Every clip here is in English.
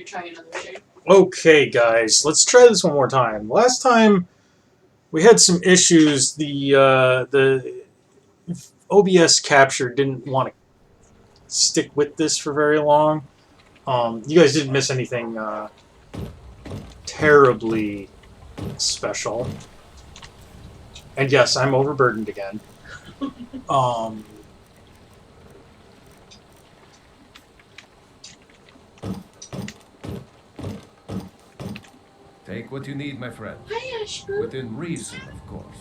try another shade. Okay, guys, let's try this one more time. Last time we had some issues. The OBS capture didn't want to stick with this for very long. You guys didn't miss anything terribly special. And yes, I'm overburdened again. Take what you need, my friend. Hi, Ashbrook. Within reason, of course.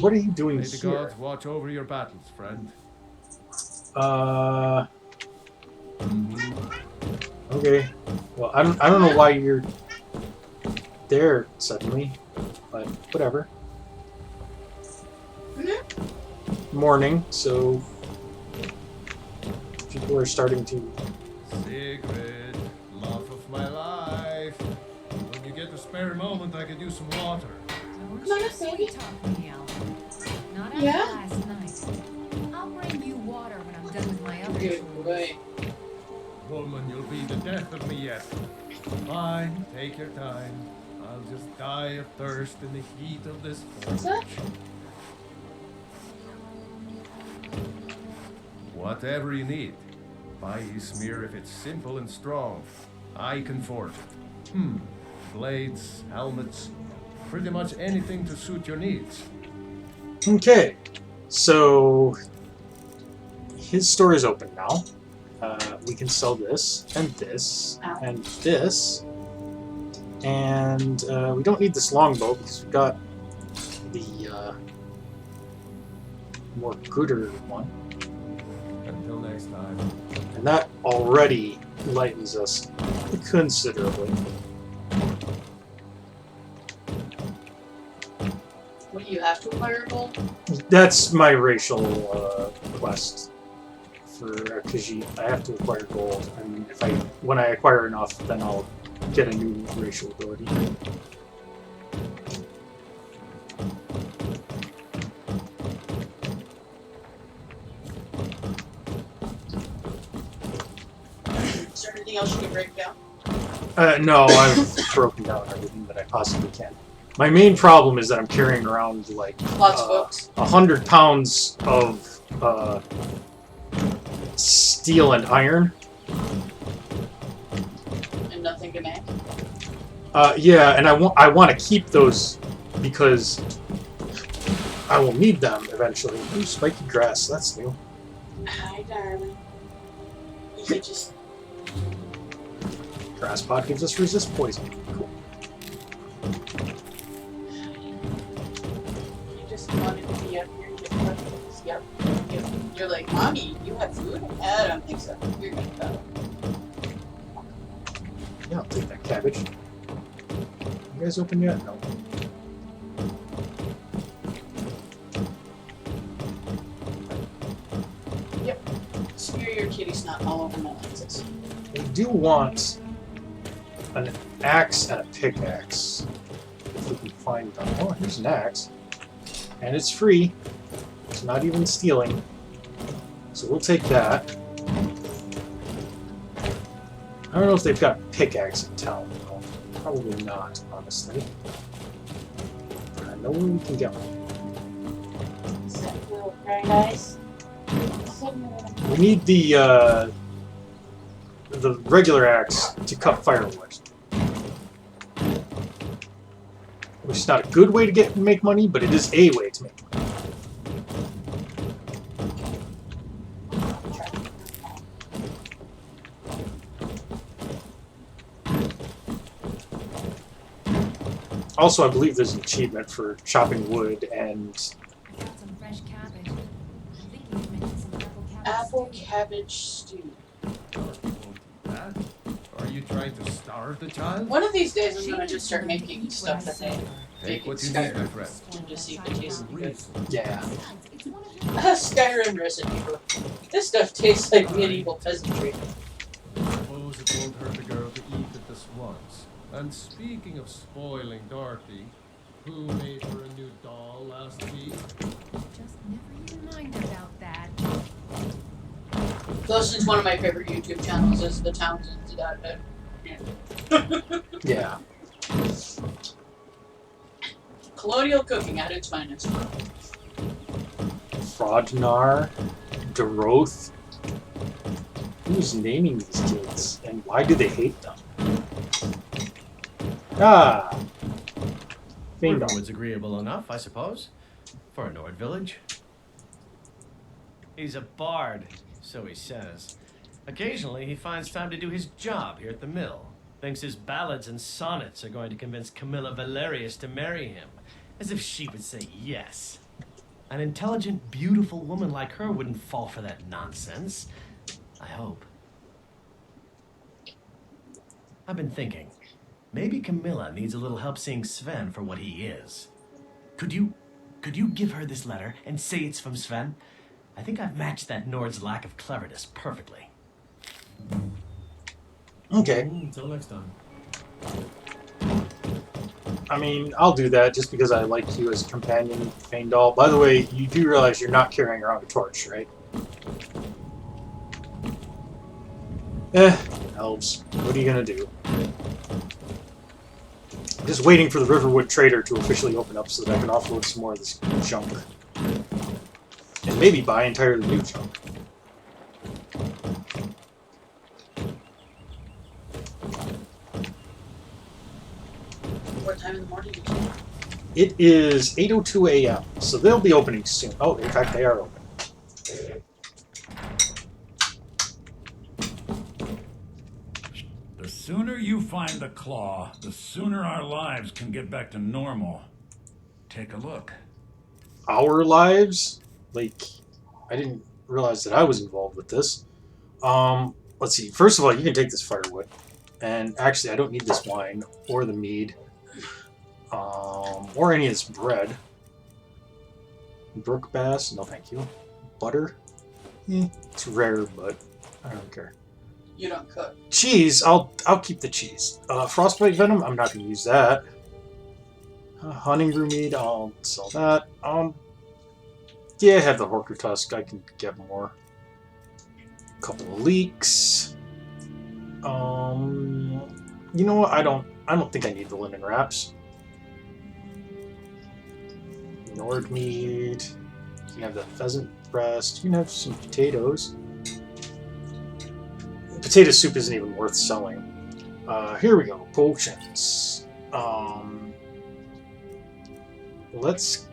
What are you doing May the here? gods watch over your battles, friend. Okay. Well, I don't know why you're there suddenly, but whatever. Morning, so people are starting to. Sigrid, love of my life. When you get a spare moment, I could use some water. Not Yeah? last night. I'll bring you water when I'm done with my other Good chores. boy. Woman, you'll be the death of me yet. Fine, take your time. I'll just die of thirst in the heat of this What's that? forge. Whatever you need. Buy smear if it's simple and strong. I can forge it. Blades, helmets, pretty much anything to suit your needs. Okay, so his store is open now. We can sell this and this and this, and we don't need this longbow because we've got the more gooder one. Until next time. And that already lightens us considerably. What do you have to acquire gold? That's my racial quest for Khajiit. I have to acquire gold, and when I acquire enough, then I'll get a new racial ability. Is there anything else you can break down? No, I've broken down everything that I possibly can. My main problem is that I'm carrying around like Lots of books. 100 pounds of steel and iron. And nothing to make. Yeah, and I want to keep those because I will need them eventually. Ooh, spiky grass, that's new. Hi, darling. You could just... Grass pod gives us resist poison. Cool. You just wanted to be up here and get cookies. Yep. You're like, Mommy, you have food? I don't think so. You're gonna go. Yeah, I'll take that cabbage. You guys open yet? No. Yep. Smear your kitty snot all over my lenses. We do want an axe and a pickaxe. If we can find them. Oh, here's an axe. And it's free. It's not even stealing. So we'll take that. I don't know if they've got a pickaxe in town, though. Probably not, honestly. But I know where we can get one. Is that little very nice? We need the regular axe to cut firewood. Which is not a good way to make money, but it is a way to make money. Also, I believe there's an achievement for chopping wood and I got some fresh cabbage. I think you mentioned some Apple cabbage stew. That? Are you trying to starve the child? One of these days, I'm gonna just start making stuff that they Take what you in need, my Skyrim friend. and just see if it tastes good. Reason. yeah. A Skyrim recipe for this stuff tastes like medieval peasantry. Suppose it won't hurt a girl to eat it this once. And speaking of spoiling Dorothy, who made her a new doll last week? Just never even mind about that. Close is one of my favorite YouTube channels. Is the Townsends Yeah. Colonial cooking at its finest. Frodnar, Doroth. Who's naming these kids, and why do they hate them? Ah, Fiendal. Riverwood's agreeable enough, I suppose, for a Nord village. He's a bard, so he says. Occasionally, he finds time to do his job here at the mill. Thinks his ballads and sonnets are going to convince Camilla Valerius to marry him. As if she would say yes. An intelligent, beautiful woman like her wouldn't fall for that nonsense. I hope. I've been thinking. Maybe Camilla needs a little help seeing Sven for what he is. Could you give her this letter and say it's from Sven? I think I've matched that Nord's lack of cleverness perfectly. Okay. Until next time. I mean, I'll do that just because I like you as a companion, Faendal. By the way, you do realize you're not carrying around a torch, right? Elves. What are you gonna do? I'm just waiting for the Riverwood Trader to officially open up so that I can offload some more of this junk. And maybe buy entirely new junk. What time in the morning did you? It is 8:02 a.m., so they'll be opening soon. Oh, in fact, they are open. The sooner you find the claw, the sooner our lives can get back to normal. Take a look. Our lives? Like, I didn't realize that I was involved with this. Let's see. First of all, you can take this firewood. And actually, I don't need this wine or the mead. Or any of this bread. Brook bass? No, thank you. Butter? It's rare, but I don't care. You don't cook. Cheese? I'll keep the cheese. Frostbite venom? I'm not going to use that. Hunting brew mead? I'll sell that. Yeah, I have the Horker Tusk. I can get more. A couple of leeks. You know what? I don't think I need the linen wraps. Nord mead. You can have the pheasant breast. You can have some potatoes. Potato soup isn't even worth selling. Here we go. Potions. Let's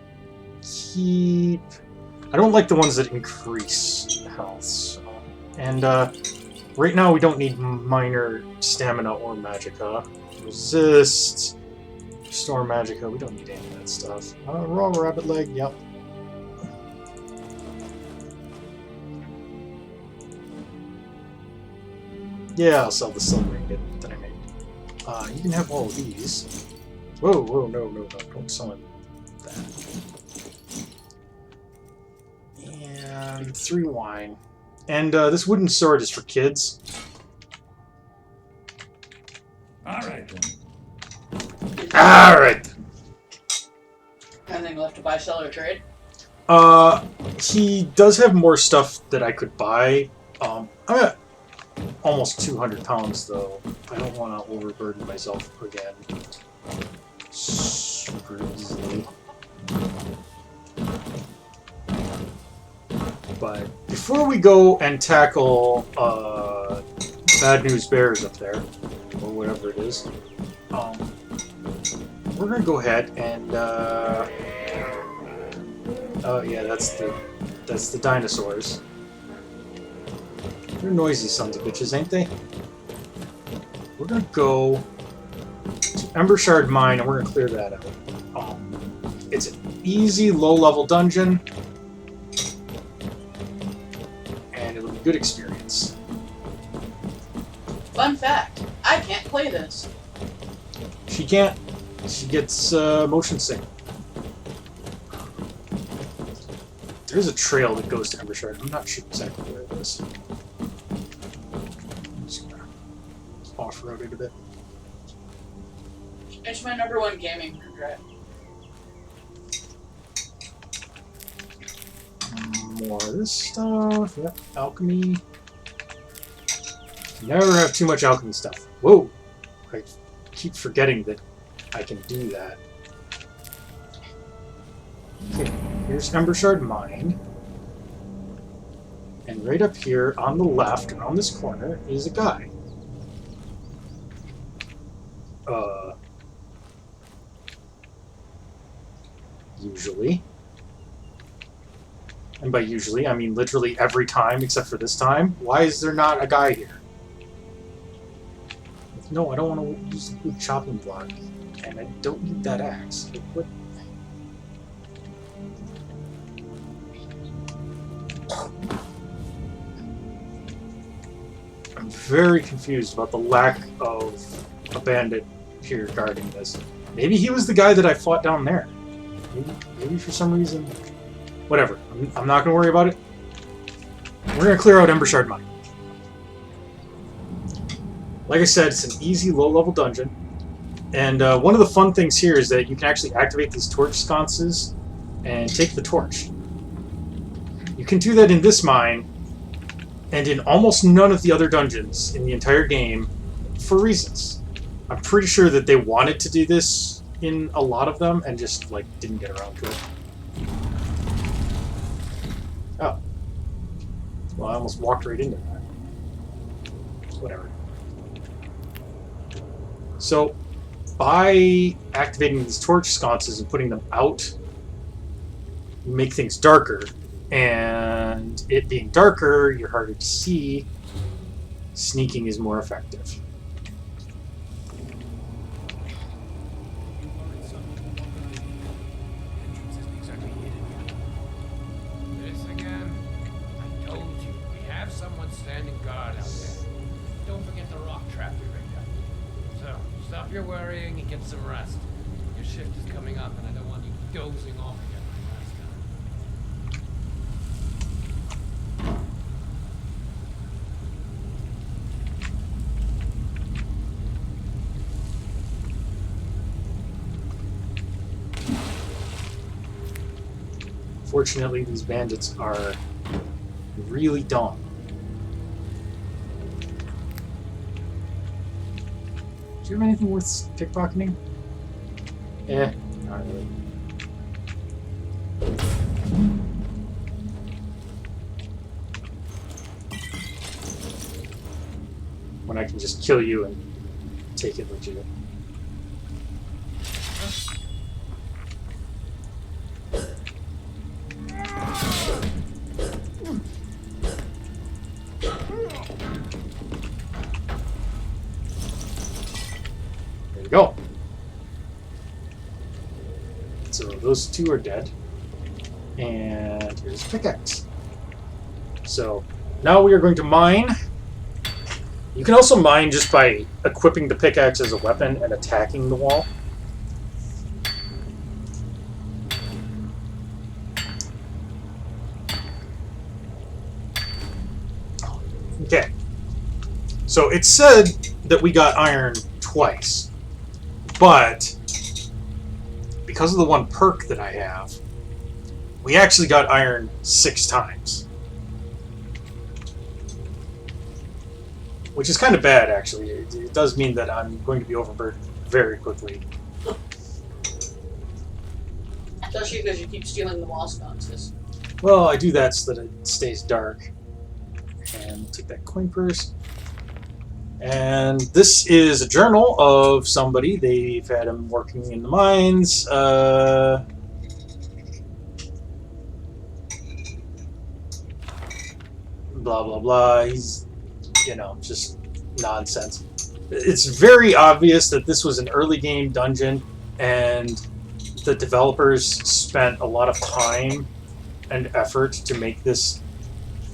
keep... I don't like the ones that increase health. So. And right now we don't need minor stamina or magicka. Resist. Restore magicka. We don't need any of that stuff. Raw rabbit leg. Yep. Yeah, I'll sell the silver ingot that I made. You can have all of these. Whoa, no, don't sell him that. And 3 wine. And this wooden sword is for kids. Alright then. Alright. Anything left to buy, sell, or trade? He does have more stuff that I could buy. I'm at almost 200 pounds, though. I don't want to overburden myself again. Super easily. But before we go and tackle Bad News Bears up there, or whatever it is, we're gonna go ahead and oh yeah, that's the dinosaurs. They're noisy sons of bitches, ain't they? We're gonna go to Embershard Mine and we're gonna clear that out. It's an easy, low-level dungeon. Good experience. Fun fact, I can't play this. She can't. She gets motion sick. There's a trail that goes to Embershard. I'm not sure exactly where it is. I'm just gonna off-road it a bit. It's my #1 gaming regret. More of this stuff. Yep, alchemy. Never have too much alchemy stuff. Whoa! I keep forgetting that I can do that. Okay, here's Embershard Mine. And right up here on the left, around this corner, is a guy. Usually. And by usually, I mean literally every time except for this time. Why is there not a guy here? No, I don't want to use the wood chopping block. And I don't need that axe. What? I'm very confused about the lack of a bandit here guarding this. Maybe he was the guy that I fought down there. Maybe for some reason... Whatever. I'm not going to worry about it. We're going to clear out Embershard Mine. Like I said, it's an easy, low-level dungeon. And one of the fun things here is that you can actually activate these torch sconces and take the torch. You can do that in this mine, and in almost none of the other dungeons in the entire game, for reasons. I'm pretty sure that they wanted to do this in a lot of them, and just, like, didn't get around to it. Oh. Well, I almost walked right into that. Whatever. So, by activating these torch sconces and putting them out, you make things darker. And it being darker, you're harder to see. Sneaking is more effective. This again? I told you, we have someone standing guard out there. Don't forget the rock trap we rigged up. So, stop your worrying and get some rest. Your shift is coming up and I don't want you dozing off again like last time. Fortunately, these bandits are really dumb. Do you have anything worth pickpocketing? Eh, not really. When I can just kill you and take it legit. There we go. So those two are dead. And here's a pickaxe. So now we are going to mine. You can also mine just by equipping the pickaxe as a weapon and attacking the wall. Okay. So it said that we got iron twice, but because of the one perk that I have, we actually got iron 6 times. Which is kind of bad, actually. It does mean that I'm going to be overburdened very quickly. Especially because you keep stealing the wall sconces. Well, I do that so that it stays dark. And we'll take that coin purse. And this is a journal of somebody. They've had him working in the mines. Blah, blah, blah. He's, you know, just nonsense. It's very obvious that this was an early game dungeon, and the developers spent a lot of time and effort to make this.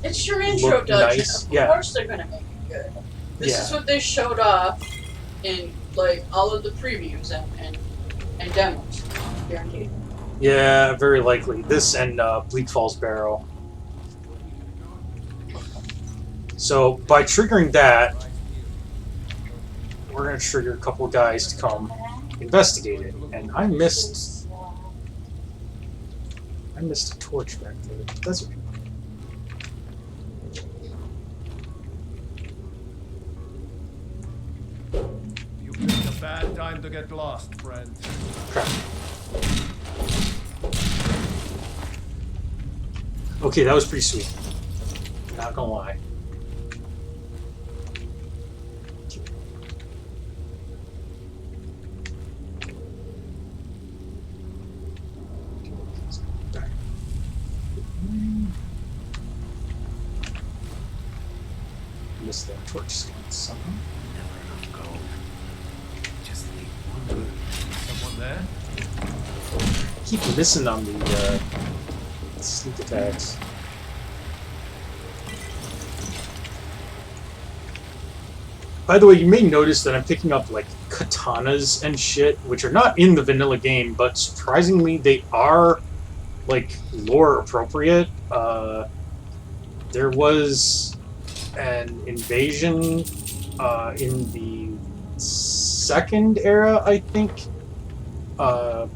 It's your intro look dungeon. nice. Of Yeah. course they're gonna make it good. This is what they showed off in like all of the previews and demos. Guaranteed. Yeah, very likely. This and Bleak Falls Barrow. So by triggering that, we're going to trigger a couple of guys to come investigate it. And I missed a torch back there. That's okay. bad time to get lost, friend. Crap. Okay, that was pretty sweet. Not gonna lie. Missed that torch scan somehow. Never enough gold. Just need one good. Someone there? Keep missing on the sneak attacks. By the way, you may notice that I'm picking up like katanas and shit, which are not in the vanilla game, but surprisingly they are like lore appropriate. There was an invasion in the second era, I think, of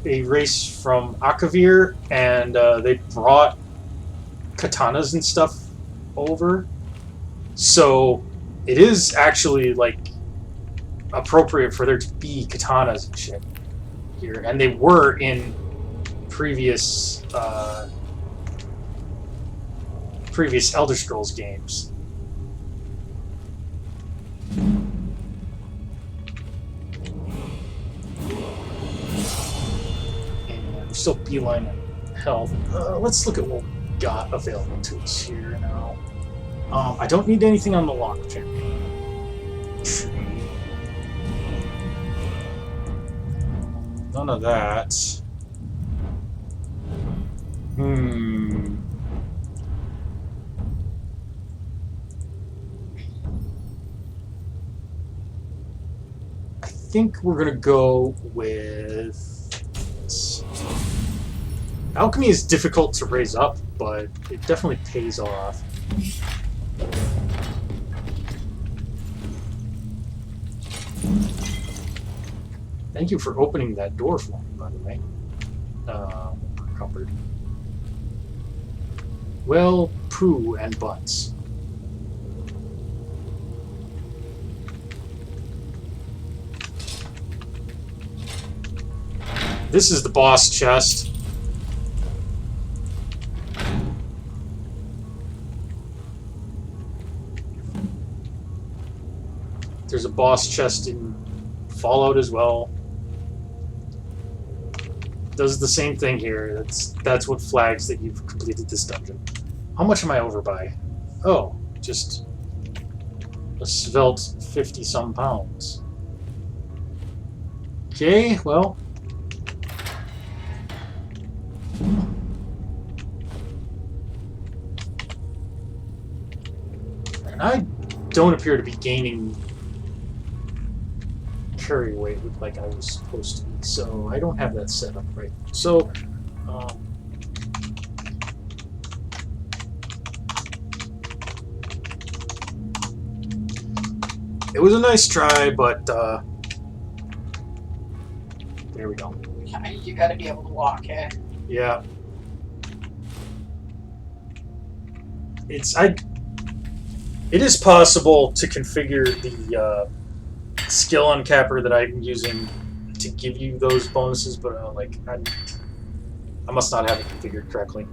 a race from Akavir, and they brought katanas and stuff over. So it is actually like appropriate for there to be katanas and shit here, and they were in previous previous Elder Scrolls games. And we're still beelining health. Let's look at what we got available to us here now. I don't need anything on the lockpick. None of that. I think we're gonna go with... Alchemy is difficult to raise up, but it definitely pays off. Thank you for opening that door for me, by the way. Covered. Well, poo and butts. This is the boss chest. There's a boss chest in Fallout as well. Does the same thing here. That's what flags that you've completed this dungeon. How much am I over by? Oh, just a svelte 50-some pounds. Okay, well. And I don't appear to be gaining carry weight like I was supposed to be, so I don't have that set up right. So, it was a nice try, but there we go. You gotta be able to walk, eh? Yeah. It is possible to configure the skill uncapper that I'm using to give you those bonuses, but I must not have it configured correctly.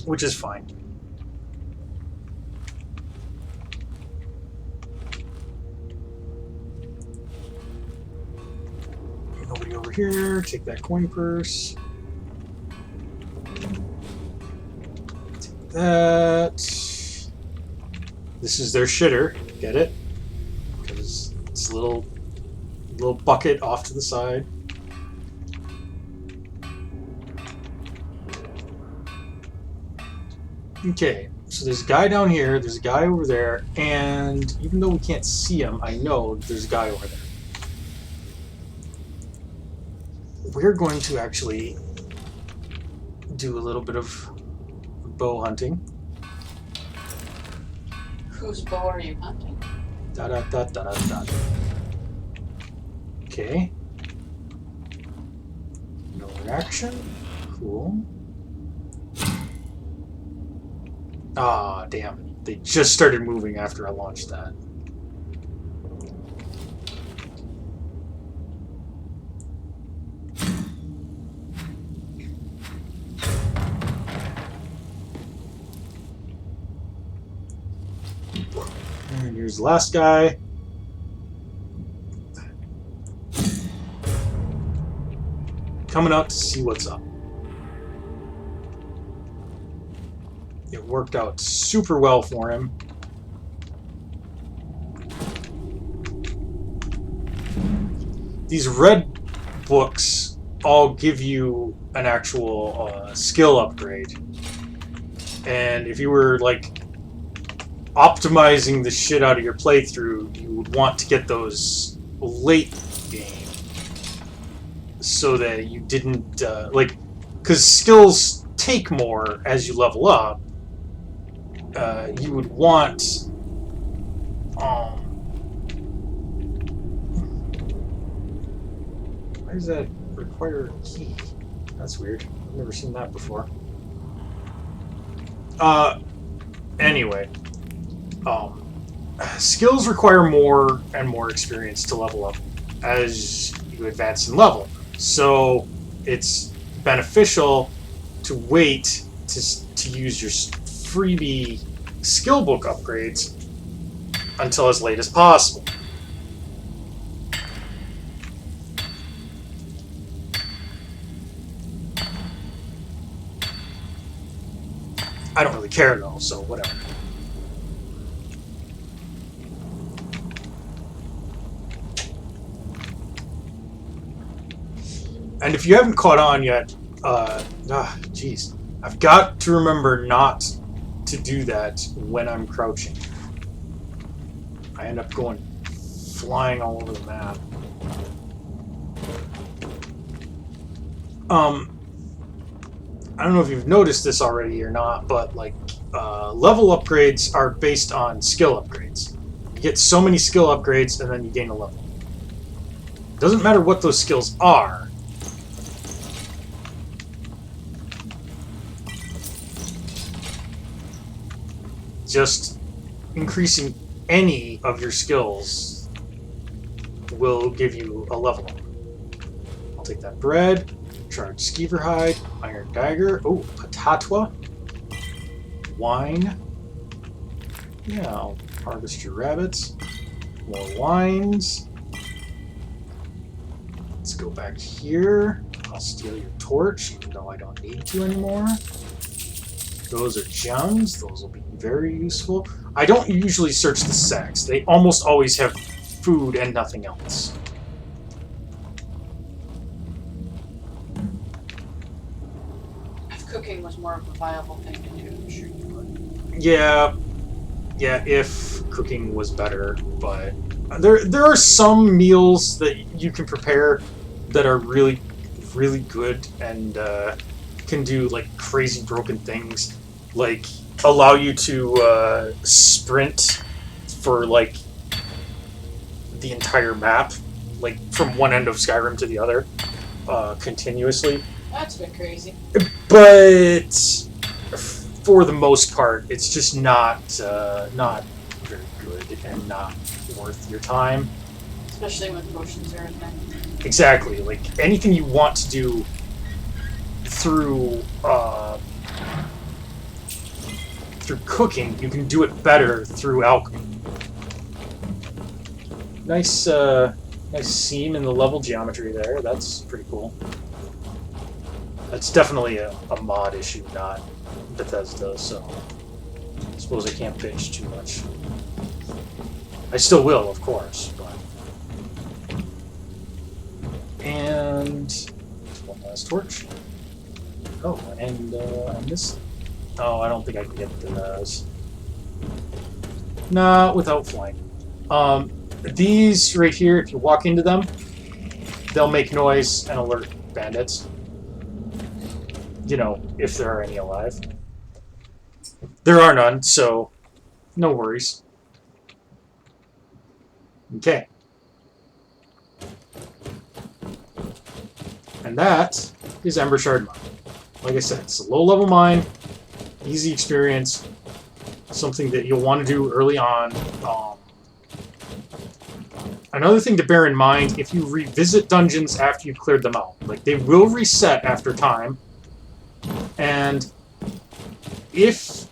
Which is fine. Nobody over here. Take that coin purse. Take that. This is their shitter. Get it? Because it's a little bucket off to the side. Okay, so there's a guy down here, there's a guy over there, and even though we can't see him, I know there's a guy over there. We're going to actually do a little bit of bow hunting. Whose bow are you hunting? Da da da da da da. Okay. No reaction. Cool. Ah, damn. They just started moving after I launched that. And here's the last guy. Coming out to see what's up. It worked out super well for him. These red books all give you an actual skill upgrade. And if you were like optimizing the shit out of your playthrough, you would want to get those late game so that you didn't because skills take more as you level up. You would want why does that require a key? That's weird. I've never seen that before. Anyway, skills require more and more experience to level up as you advance in level. So it's beneficial to wait to use your freebie skill book upgrades until as late as possible. I don't really care though, so whatever. And if you haven't caught on yet, jeez, I've got to remember not to do that when I'm crouching. I end up going flying all over the map. I don't know if you've noticed this already or not, but like level upgrades are based on skill upgrades. You get so many skill upgrades and then you gain a level. Doesn't matter what those skills are. Just increasing any of your skills will give you a level up. I'll take that bread, charge skeever hide, iron dagger, oh, patatwa, wine. Yeah, I'll harvest your rabbits, more wines. Let's go back here. I'll steal your torch, even though I don't need to anymore. Those are gems. Those will be very useful. I don't usually search the sacks. They almost always have food and nothing else. If cooking was more of a viable thing to do, I'm sure you would. Yeah, if cooking was better, but there are some meals that you can prepare that are really, really good and can do like crazy broken things, like allow you to sprint for like the entire map, like from one end of Skyrim to the other, continuously. That's a bit crazy. But for the most part, it's just not very good and not worth your time. Especially when potions are a thing. Exactly. Like anything you want to do through cooking, you can do it better through alchemy. Nice seam in the level geometry there. That's pretty cool. That's definitely a mod issue, not Bethesda, so I suppose I can't bitch too much. I still will, of course, but... And... one last torch. Oh, and this... Oh, I don't think I can get to those. Nah, without flying. These right here, if you walk into them, they'll make noise and alert bandits. You know, if there are any alive. There are none, so no worries. Okay. And that is Ember Shard Mine. Like I said, it's a low-level mine, easy experience, something that you'll want to do early on. Another thing to bear in mind, if you revisit dungeons after you've cleared them out, like, they will reset after time, and if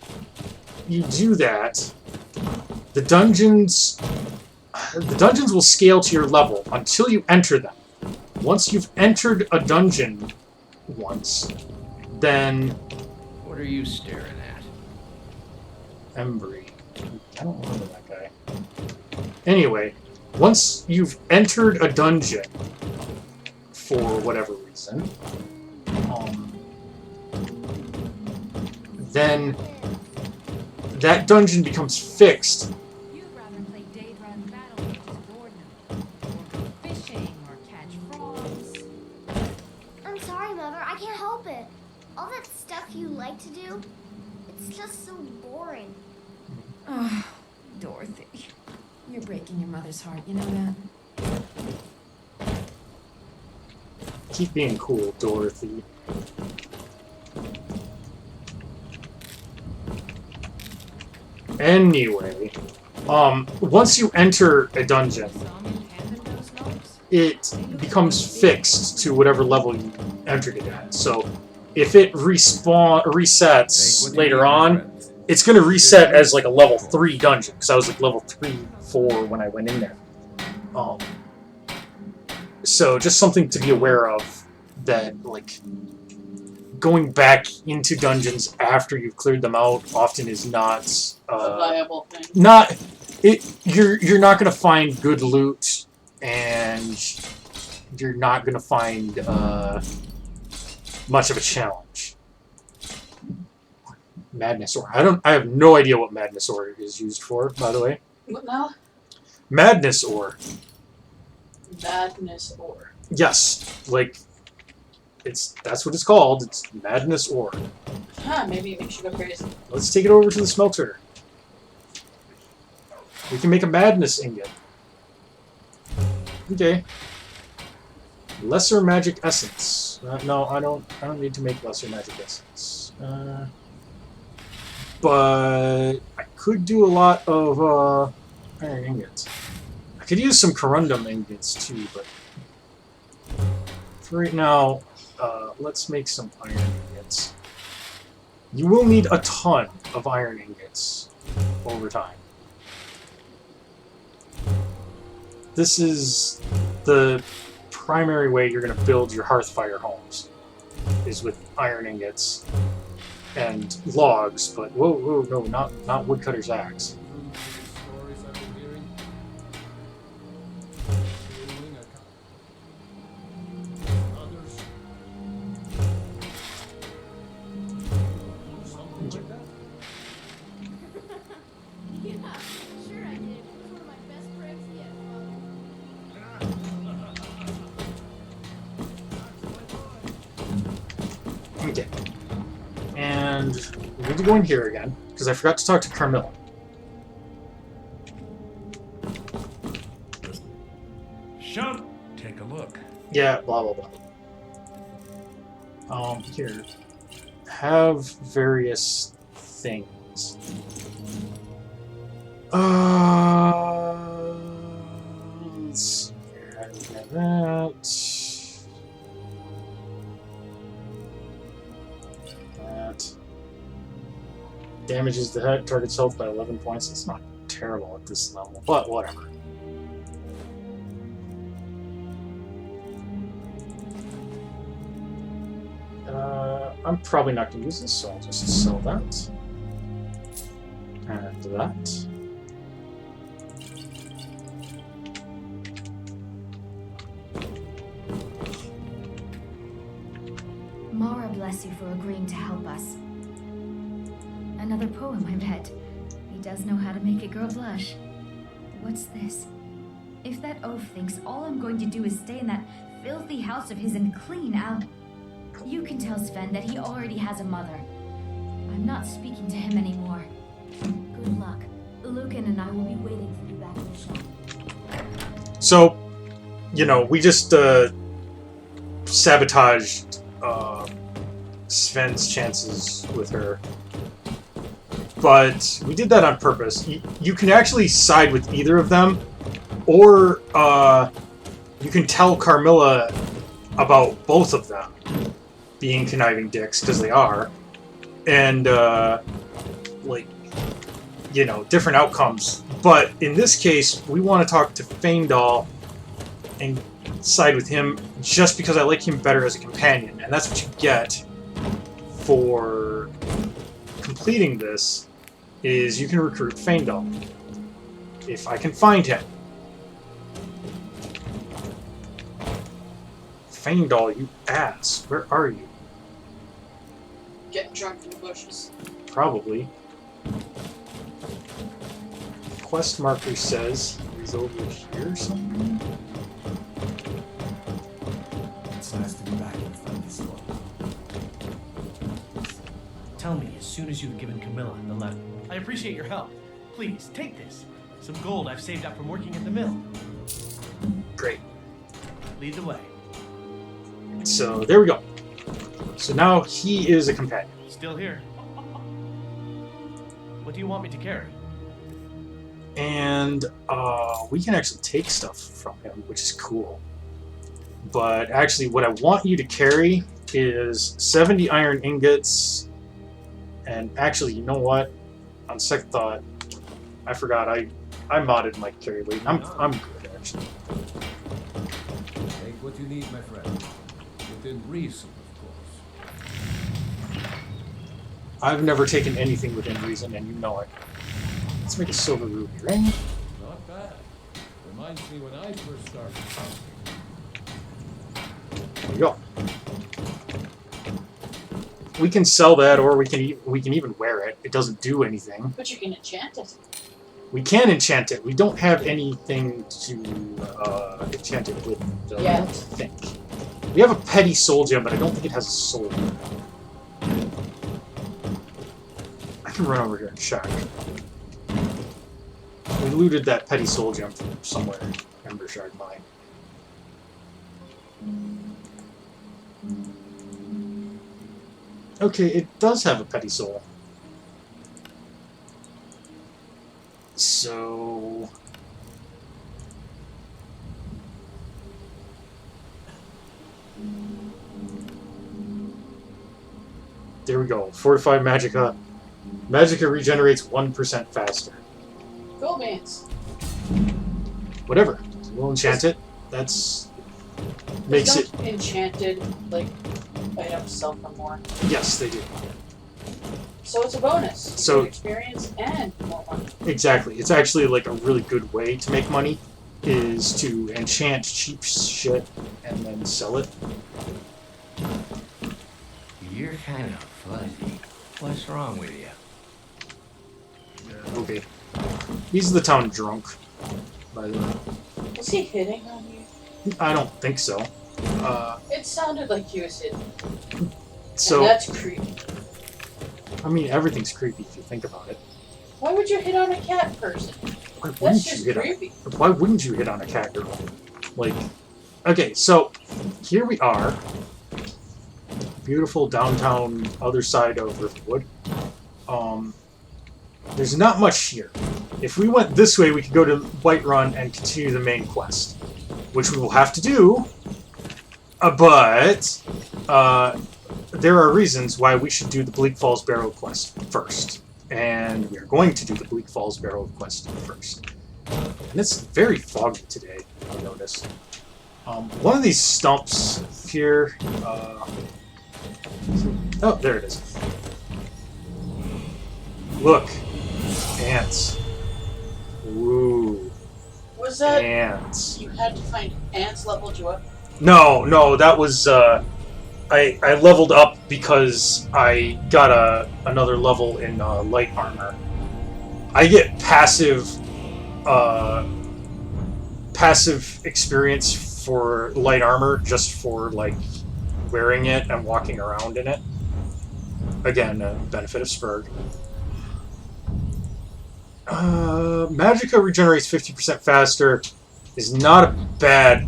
you do that, the dungeons will scale to your level until you enter them. Once you've entered a dungeon once, then... What are you staring at? Embry. I don't remember that guy. Anyway, once you've entered a dungeon, for whatever reason, then that dungeon becomes fixed. You'd rather play Dave Run Battle Games with Gordon, or go fishing, or catch frogs. I'm sorry, Mother. I can't help it. All that stuff you like to do, it's just so boring. Oh, Dorothy. You're breaking your mother's heart, you know that? Keep being cool, Dorothy. Anyway, once you enter a dungeon, it becomes fixed to whatever level you entered it at. So, if it resets later on, it's going to reset as like a level 3 dungeon, because I was like level 3, 4 when I went in there. So just something to be aware of, that like going back into dungeons after you've cleared them out often is not A viable thing. You're not going to find good loot, and you're not going to find much of a challenge. Madness Ore. I have no idea what Madness Ore is used for, by the way. What now? Madness Ore. Madness Ore. Yes, like that's what it's called. It's Madness Ore. Huh, maybe it makes you go crazy. Let's take it over to the smelter. We can make a Madness ingot. Okay. Lesser Magic Essence. No, I don't need to make Lesser Magic Essence. But I could do a lot of iron ingots. I could use some corundum ingots too, but for right now, let's make some iron ingots. You will need a ton of iron ingots over time. This is the primary way you're going to build your Hearthfire homes, is with iron ingots and logs, but whoa, no, not woodcutter's axe. Yeah, sure I did. It was one of my best pranks yet. Okay. And we need to go in here again, because I forgot to talk to Carmilla. Show. Take a look. Yeah, blah, blah, blah. Here. Have various things. Let's see here. How do we get that? That. Damages the target's health by 11 points. It's not terrible at this level, but whatever. I'm probably not going to use this, so I'll just sell that. And that. Mara bless you for agreeing to help us. Another poem, I bet. He does know how to make a girl blush. What's this? If that oaf thinks all I'm going to do is stay in that filthy house of his and clean, You can tell Sven that he already has a mother. I'm not speaking to him anymore. Good luck. Lucan and I will be waiting for you back in the shop. So, you know, we just sabotaged Sven's chances with her. but we did that on purpose. You can actually side with either of them, or you can tell Carmilla about both of them being conniving dicks, because they are, and like, you know, different outcomes. But in this case, we want to talk to Faendal and side with him just because I like him better as a companion, and that's what you get for completing this, is you can recruit Faendal if I can find him. Faendal, you ass, where are you? Getting drunk in the bushes. Probably. Quest marker says he's over here somewhere. It's nice to be back in a friendly spot. Tell me as soon as you've given Camilla the letter. I appreciate your help. Please, take this. Some gold I've saved up from working at the mill. Great. Lead the way. So, there we go. So now he is a companion. Still here. What do you want me to carry? And we can actually take stuff from him, which is cool. But actually, what I want you to carry is 70 iron ingots. And actually, you know what? On second thought, I forgot. I modded my carry weight. I'm good, actually. Take what you need, my friend. Within reason, of course. I've never taken anything within reason, and you know it. Let's make a silver ruby ring. Not bad. Reminds me when I first started. There we go. We can sell that, or we can even wear it. It doesn't do anything. But you can enchant it. We can enchant it. We don't have anything to enchant it with, though, I don't think. We have a petty soul gem, but I don't think it has a soul. I can run over here and check. We looted that petty soul gem from somewhere in Embershard Mine. Okay, it does have a petty soul. So... there we go. Fortified Magicka. Magicka regenerates 1% faster. Gold beans. Whatever. We'll enchant it. That's... makes it... enchanted, like, items sell for more. Yes, they do. So it's a bonus. So- You get experience and more money. Exactly. It's actually like a really good way to make money, is to enchant cheap shit and then sell it. You're kind of fuzzy. What's wrong with you? Okay. He's the town drunk, by the way. Was he hitting on you? I don't think so. It sounded like he was hitting. So, And that's creepy. I mean, everything's creepy if you think about it. Why would you hit on a cat person? Why That's wouldn't just you hit creepy. Why wouldn't you hit on a cat girl? Like, okay, so here we are. Beautiful downtown other side of Riverwood. There's not much here. If we went this way, we could go to Whiterun and continue the main quest, which we will have to do. But there are reasons why we should do the Bleak Falls Barrow quest first. And we're going to do the Bleak Falls Barrow quest first. And it's very foggy today, I noticed. One of these stumps here... oh, there it is. Look. Ants. Ooh. Was that... Ants. You had to find ants leveled you up? No, that was, I leveled up because I got another level in light armor. I get passive experience for light armor just for, like, wearing it and walking around in it. Again, benefit of Spurg. Magicka regenerates 50% faster is not a bad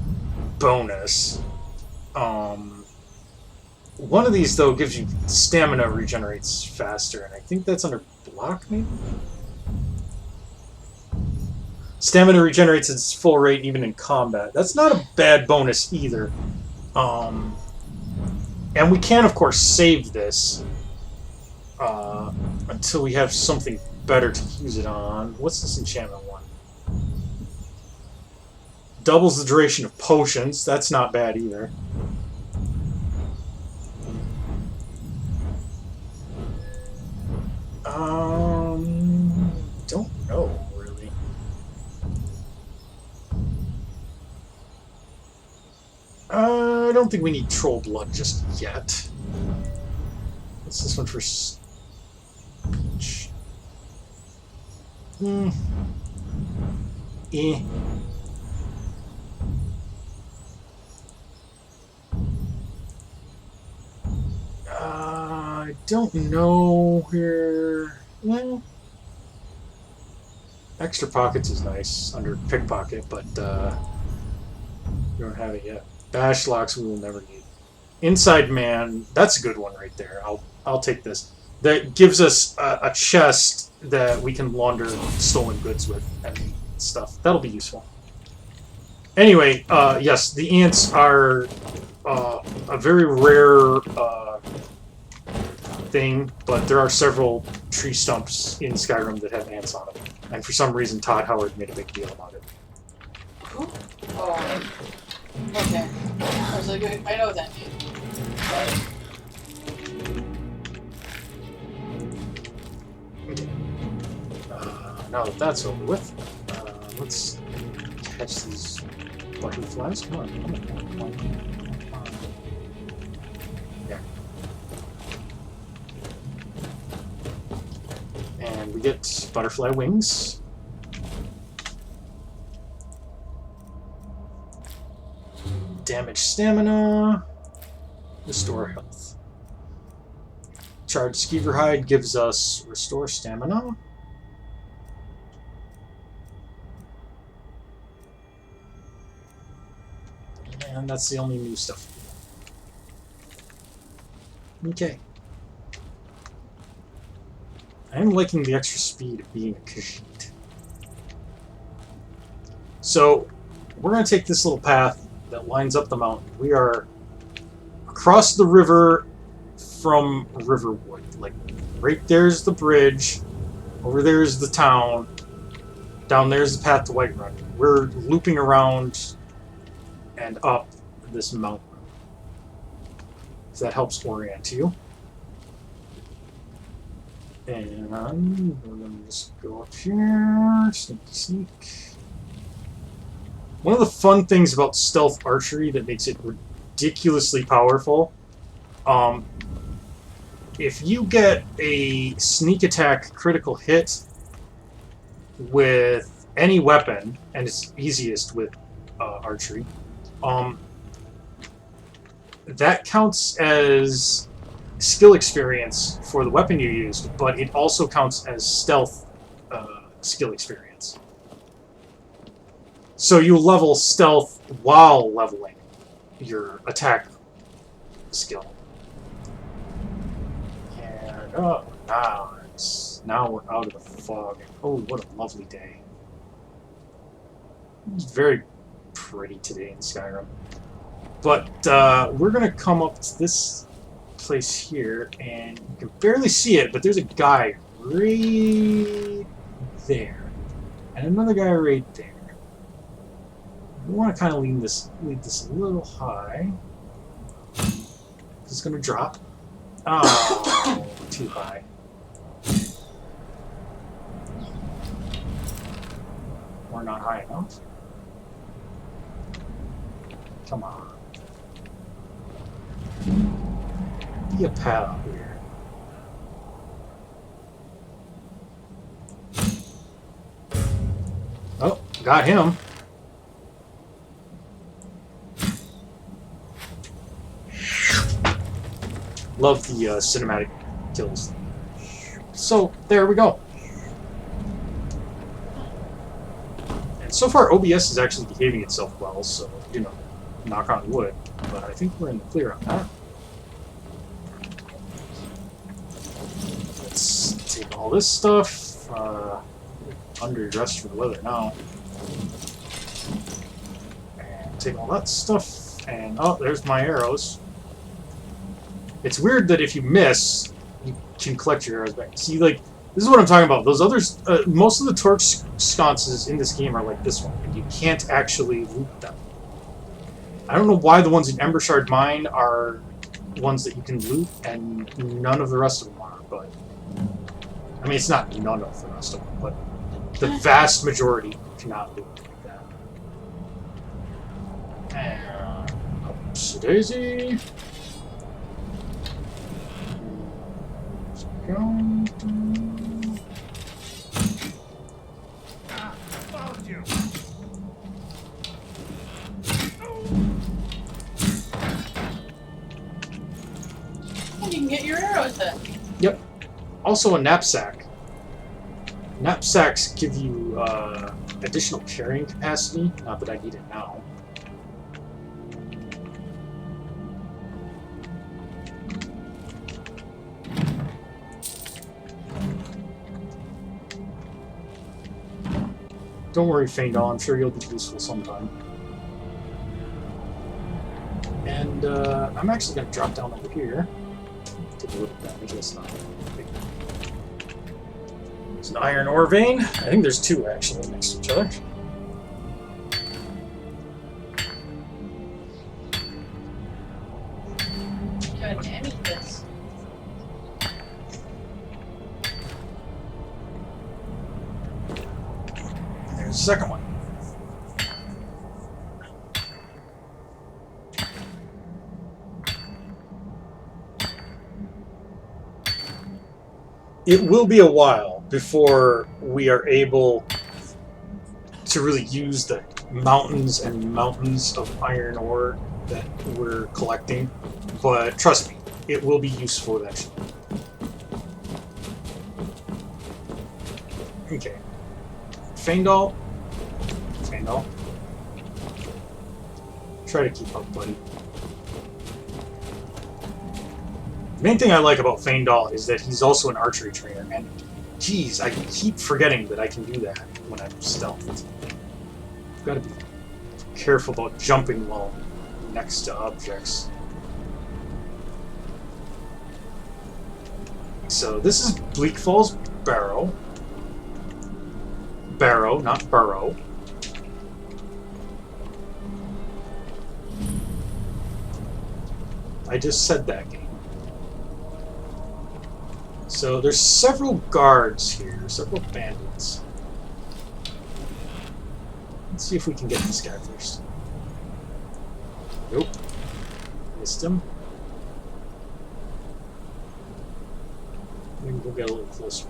bonus. One of these, though, gives you stamina regenerates faster, and I think that's under block, maybe? Stamina regenerates its full rate even in combat. That's not a bad bonus either. And we can, of course, save this until we have something better to use it on. What's this enchantment one? Doubles the duration of potions. That's not bad either. Don't know, really. I don't think we need Troll Blood just yet. What's this one for? Eh. I don't know where. Well, extra pockets is nice under pickpocket, but we don't have it yet. Bash locks we will never need. Inside man, that's a good one right there. I'll take this. That gives us a chest that we can launder stolen goods with and stuff. That'll be useful. Anyway, yes, the ants are a very rare thing, but there are several tree stumps in Skyrim that have ants on them. And for some reason, Todd Howard made a big deal about it. Who? Oh, okay. I was like, I know that name. Now that that's over with, let's catch these butterflies. Come on, come on. Yeah. And we get butterfly wings. Damage stamina. Restore health. Charred skeever hide gives us restore stamina. And that's the only new stuff. Okay. I am liking the extra speed of being a Khajiit. So, we're going to take this little path that lines up the mountain. We are across the river from Riverwood. Like, right there's the bridge. Over there's the town. Down there's the path to Whiterun. We're looping around and up this mountain. If that helps orient you. And we're going to just go up here. Sneaky sneak. One of the fun things about stealth archery that makes it ridiculously powerful, if you get a sneak attack critical hit with any weapon, and it's easiest with archery, that counts as skill experience for the weapon you used, but it also counts as stealth skill experience. So you level stealth while leveling your attack skill. And oh, nice. Now we're out of the fog. Oh, what a lovely day. It's very pretty today in Skyrim. But we're going to come up to this place here, and you can barely see it, but there's a guy right there. And another guy right there. We want to kind of leave this a little high. It's going to drop. Oh, too high. Or not high enough. Come on. Be a pal here. Oh, got him. Love the cinematic kills. So, there we go. And so far, OBS is actually behaving itself well, so, you know, knock on wood. But I think we're in the clear on that. all this stuff. Underdressed for the weather now. And take all that stuff. And oh, there's my arrows. It's weird that if you miss, you can collect your arrows back. See, like, this is what I'm talking about. Those others, most of the torch sconces in this game are like this one, and you can't actually loot them. I don't know why the ones in Ember Shard Mine are ones that you can loot, and none of the rest of them are, but... I mean, it's not none of the rest of them, but the vast majority cannot loot like that. And... Oopsie-daisy. Followed you. And you can get your arrows then. Yep. Also a knapsack. Knapsacks give you additional carrying capacity. Not that I need it now. Don't worry, Feindal. I'm sure you'll be useful sometime. And I'm actually going to drop down over here. Take a little damage. That's not big. It's an iron ore vein. I think there's two actually next to each other. God damn it, this. There's the second one. It will be a while before we are able to really use the mountains and mountains of iron ore that we're collecting, but trust me, it will be useful eventually. Okay. Feindal. Try to keep up, buddy. The main thing I like about Feindal is that he's also an archery trainer, and geez, I keep forgetting that I can do that when I'm stealthed. I've got to be careful about jumping while next to objects. So this is Bleak Falls Barrow. Barrow, not burrow. I just said that, game. So there's several guards here, several bandits. Let's see if we can get this guy first. Nope. Missed him. Maybe we'll get a little closer.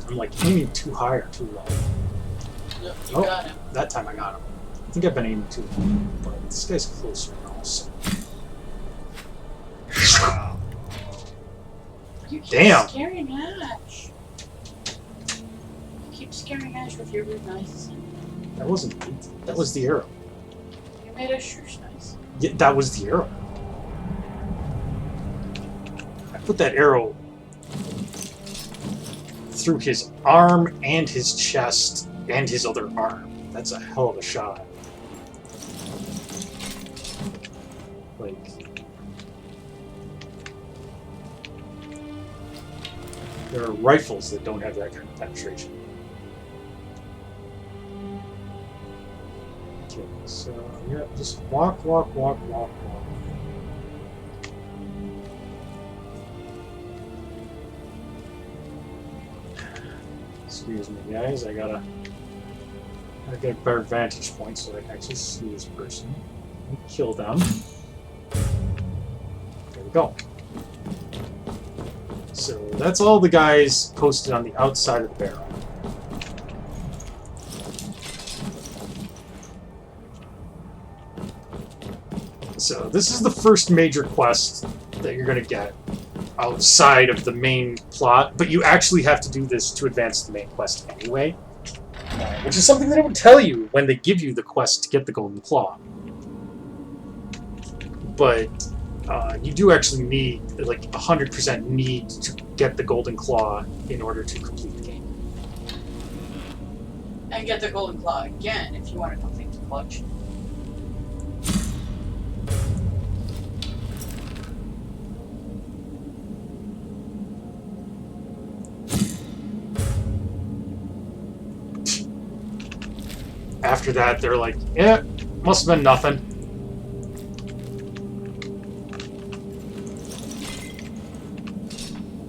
I'm like aiming too high or too low. Yep, you got him. That time I got him. I think I've been aiming too low, but this guy's closer now, so. You keep Damn. scaring Ash. You keep scaring Ash with your rude nice. That wasn't me. That was the arrow. You made Ash shush nice. Yeah, that was the arrow. I put that arrow through his arm and his chest and his other arm. That's a hell of a shot. Like... There are rifles that don't have that kind of penetration. Okay, so, yeah, just walk. Excuse me, guys. I gotta get a better vantage point so I can actually see this person and kill them. There we go. So that's all the guys posted on the outside of the barrel. So this is the first major quest that you're going to get outside of the main plot, but you actually have to do this to advance the main quest anyway, which is something they don't tell you when they give you the quest to get the Golden Claw. But you do actually need, like, 100% need to get the Golden Claw in order to complete the game. And get the Golden Claw again if you want to complete the collection. After that, they're like, yeah, must have been nothing.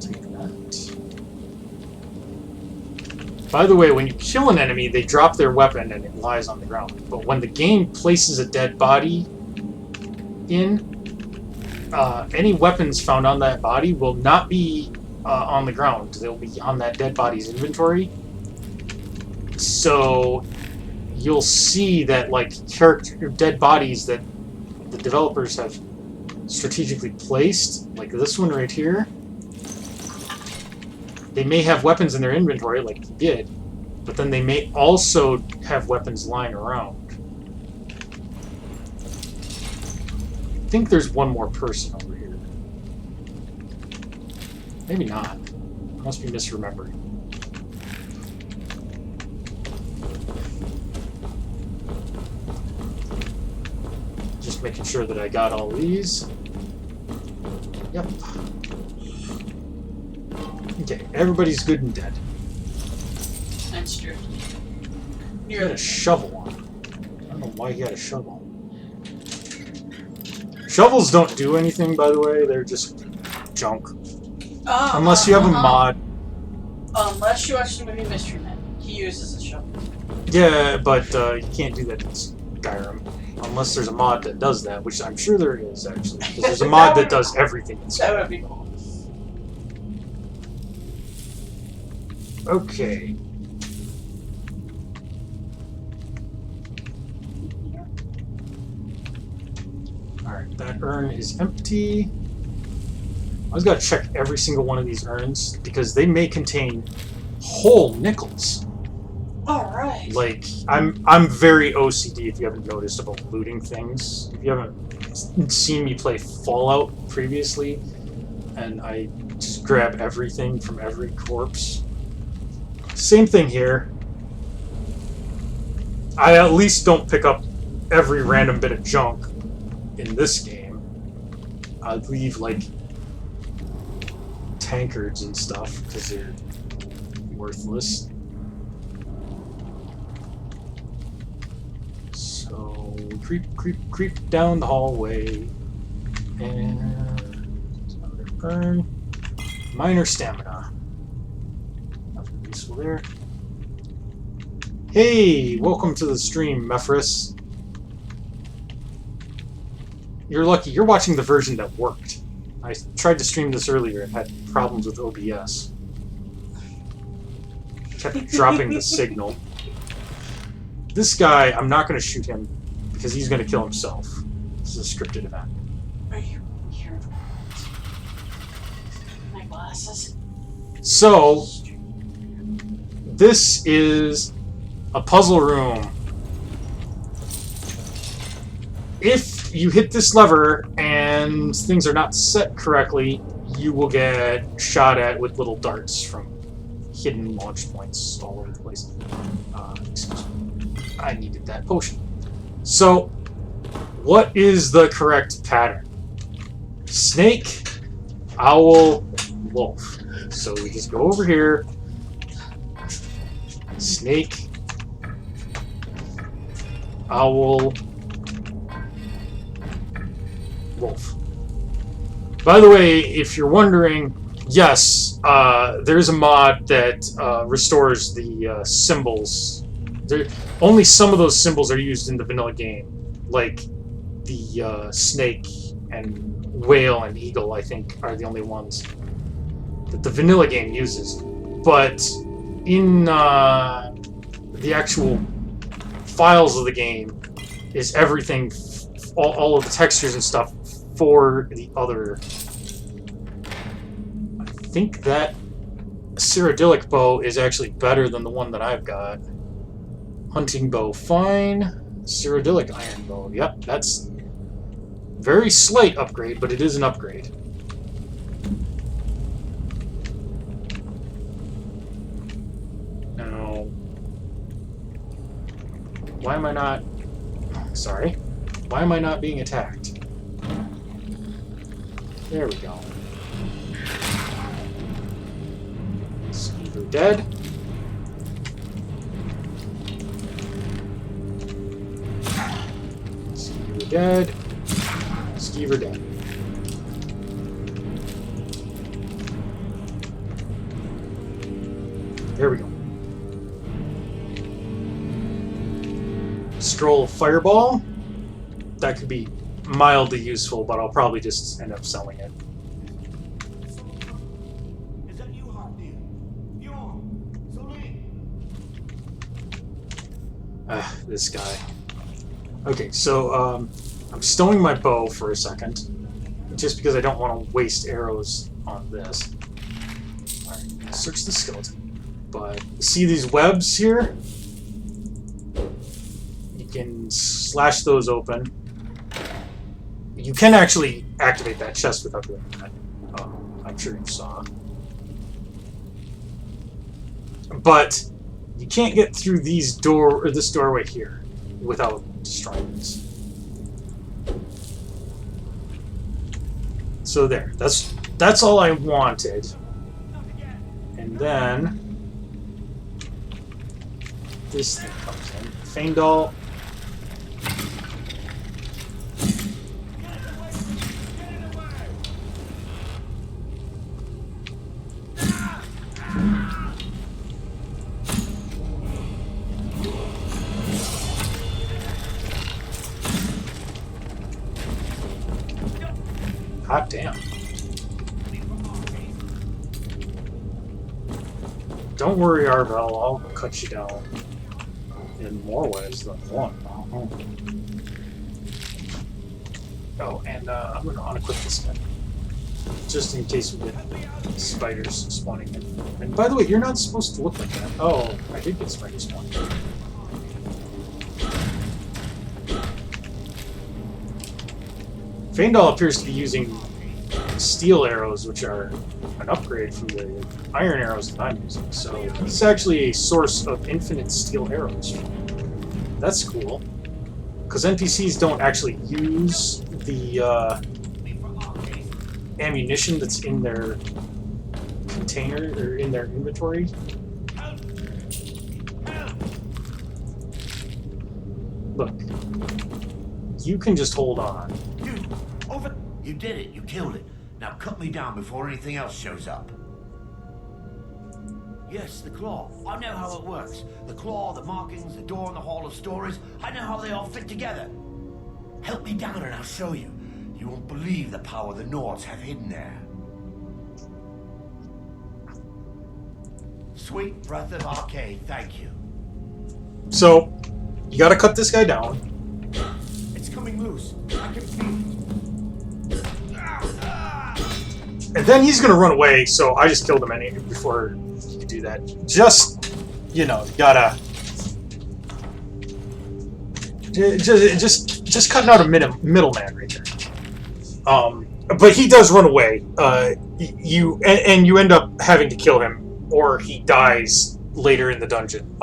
Take that. By the way, when you kill an enemy, they drop their weapon and it lies on the ground. But when the game places a dead body in, any weapons found on that body will not be on the ground. They'll be on that dead body's inventory. So you'll see that, like, dead bodies that the developers have strategically placed, like this one right here, they may have weapons in their inventory, like you did, but then they may also have weapons lying around. I think there's one more person over here. Maybe not. I must be misremembering. Just making sure that I got all these. Yep. Okay, everybody's good and dead. That's true. He had a shovel on. I don't know why he had a shovel. Shovels don't do anything, by the way. They're just junk. Unless you have a mod. Unless you watch the movie Mystery Man. He uses a shovel. Yeah, but you can't do that in Skyrim. Unless there's a mod that does that, which I'm sure there is, actually. Because there's a mod that does everything in Skyrim. That would be cool. Okay. Alright, that urn is empty. I always gotta check every single one of these urns, because they may contain whole nickels. Alright. Like, I'm very OCD, if you haven't noticed, about looting things. If you haven't seen me play Fallout previously, and I just grab everything from every corpse. Same thing here. I at least don't pick up every random bit of junk in this game. I'd leave, like, tankards and stuff, because they're worthless. So, creep down the hallway. And another burn. Minor stamina. Nothing useful there. Hey, welcome to the stream, Mephris. You're lucky. You're watching the version that worked. I tried to stream this earlier and had problems with OBS. Kept dropping the signal. This guy, I'm not going to shoot him because he's going to kill himself. This is a scripted event. Are you here? My glasses. So, this is a puzzle room. If you hit this lever and things are not set correctly, you will get shot at with little darts from hidden launch points all over the place. Excuse me. I needed that potion. So, what is the correct pattern? Snake, owl, wolf. So we just go over here. Snake, owl, wolf. By the way, if you're wondering, yes, there's a mod that restores the symbols. Only some of those symbols are used in the vanilla game, like the snake and whale and eagle, I think, are the only ones that the vanilla game uses. But in the actual files of the game is everything, all of the textures and stuff for the other think that Cyrodiilic bow is actually better than the one that I've got. Hunting bow, fine. Cyrodiilic iron bow. Yep, that's very slight upgrade, but it is an upgrade. Now, why am I not... Sorry. Why am I not being attacked? There we go. Skeever dead. Skeever dead. Skeever dead. There we go. Stroll of Fireball. That could be mildly useful, but I'll probably just end up selling it. This guy. Okay, so I'm stowing my bow for a second, just because I don't want to waste arrows on this. Alright, search the skeleton. But see these webs here? You can slash those open. You can actually activate that chest without doing that. I'm sure you saw. But you can't get through this doorway here without destroying this. So there. That's all I wanted. And then this thing comes in. Feindal. Hot damn. Don't worry, Arvel, I'll cut you down in more ways than one. Oh, and I'm going to unequip this guy. Just in case we get spiders spawning in. And by the way, you're not supposed to look like that. Oh, I did get spiders spawning in. Feindal appears to be using steel arrows, which are an upgrade from the iron arrows that I'm using. So he's actually a source of infinite steel arrows. That's cool. Because NPCs don't actually use the ammunition that's in their container, or in their inventory. Look. You can just hold on. You did it. You killed it. Now cut me down before anything else shows up. Yes, the claw. I know how it works. The claw, the markings, the door in the Hall of Stories. I know how they all fit together. Help me down and I'll show you. You won't believe the power the Nords have hidden there. Sweet breath of arcade, thank you. So, you gotta cut this guy down. It's coming loose. I can feel it. And then he's gonna run away, so I just killed him anyway before he could do that. Just, you know, you gotta... Just cutting out a middleman right there. But he does run away. You end up having to kill him, or he dies later in the dungeon.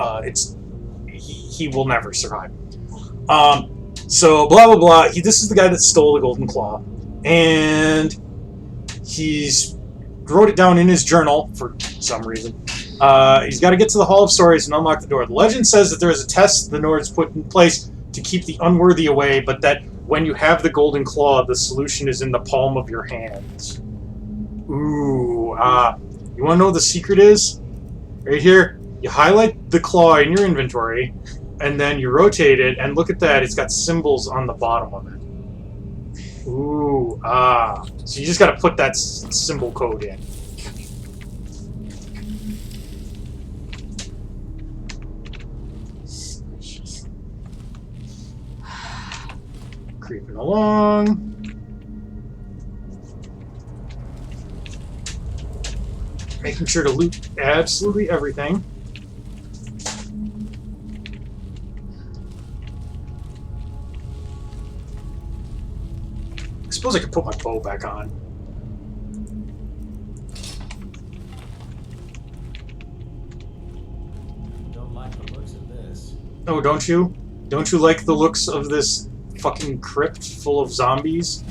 He will never survive. So blah blah blah. This is the guy that stole the golden claw, and he's wrote it down in his journal for some reason. He's got to get to the Hall of Stories and unlock the door. The legend says that there is a test the Nords put in place to keep the unworthy away, but that when you have the golden claw, the solution is in the palm of your hands. Ooh, you want to know what the secret is? Right here, you highlight the claw in your inventory, and then you rotate it, and look at that, it's got symbols on the bottom of it. Ooh, so you just got to put that symbol code in. Creeping along. Making sure to loot absolutely everything. I suppose I could put my bow back on. Don't like the looks of this. Oh, don't you? Don't you like the looks of this fucking crypt full of zombies?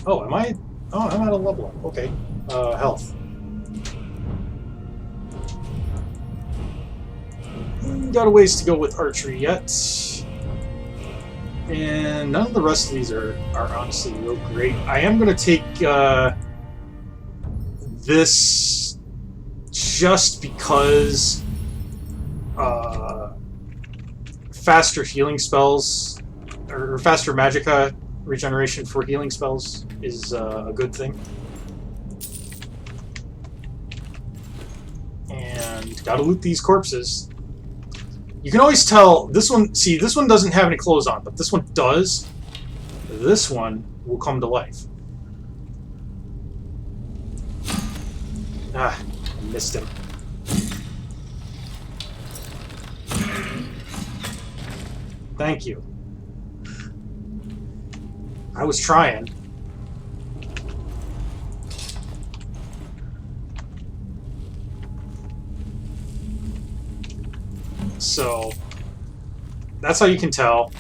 Oh, am I? Oh, I'm at a level up. Okay. Health. Got a ways to go with archery yet. And none of the rest of these are honestly real great. I am going to take this just because faster healing spells, or faster magicka regeneration for healing spells is a good thing. And gotta loot these corpses. You can always tell this one. See, this one doesn't have any clothes on, but this one does. This one will come to life. Ah, I missed him. Thank you. I was trying. So, that's how you can tell.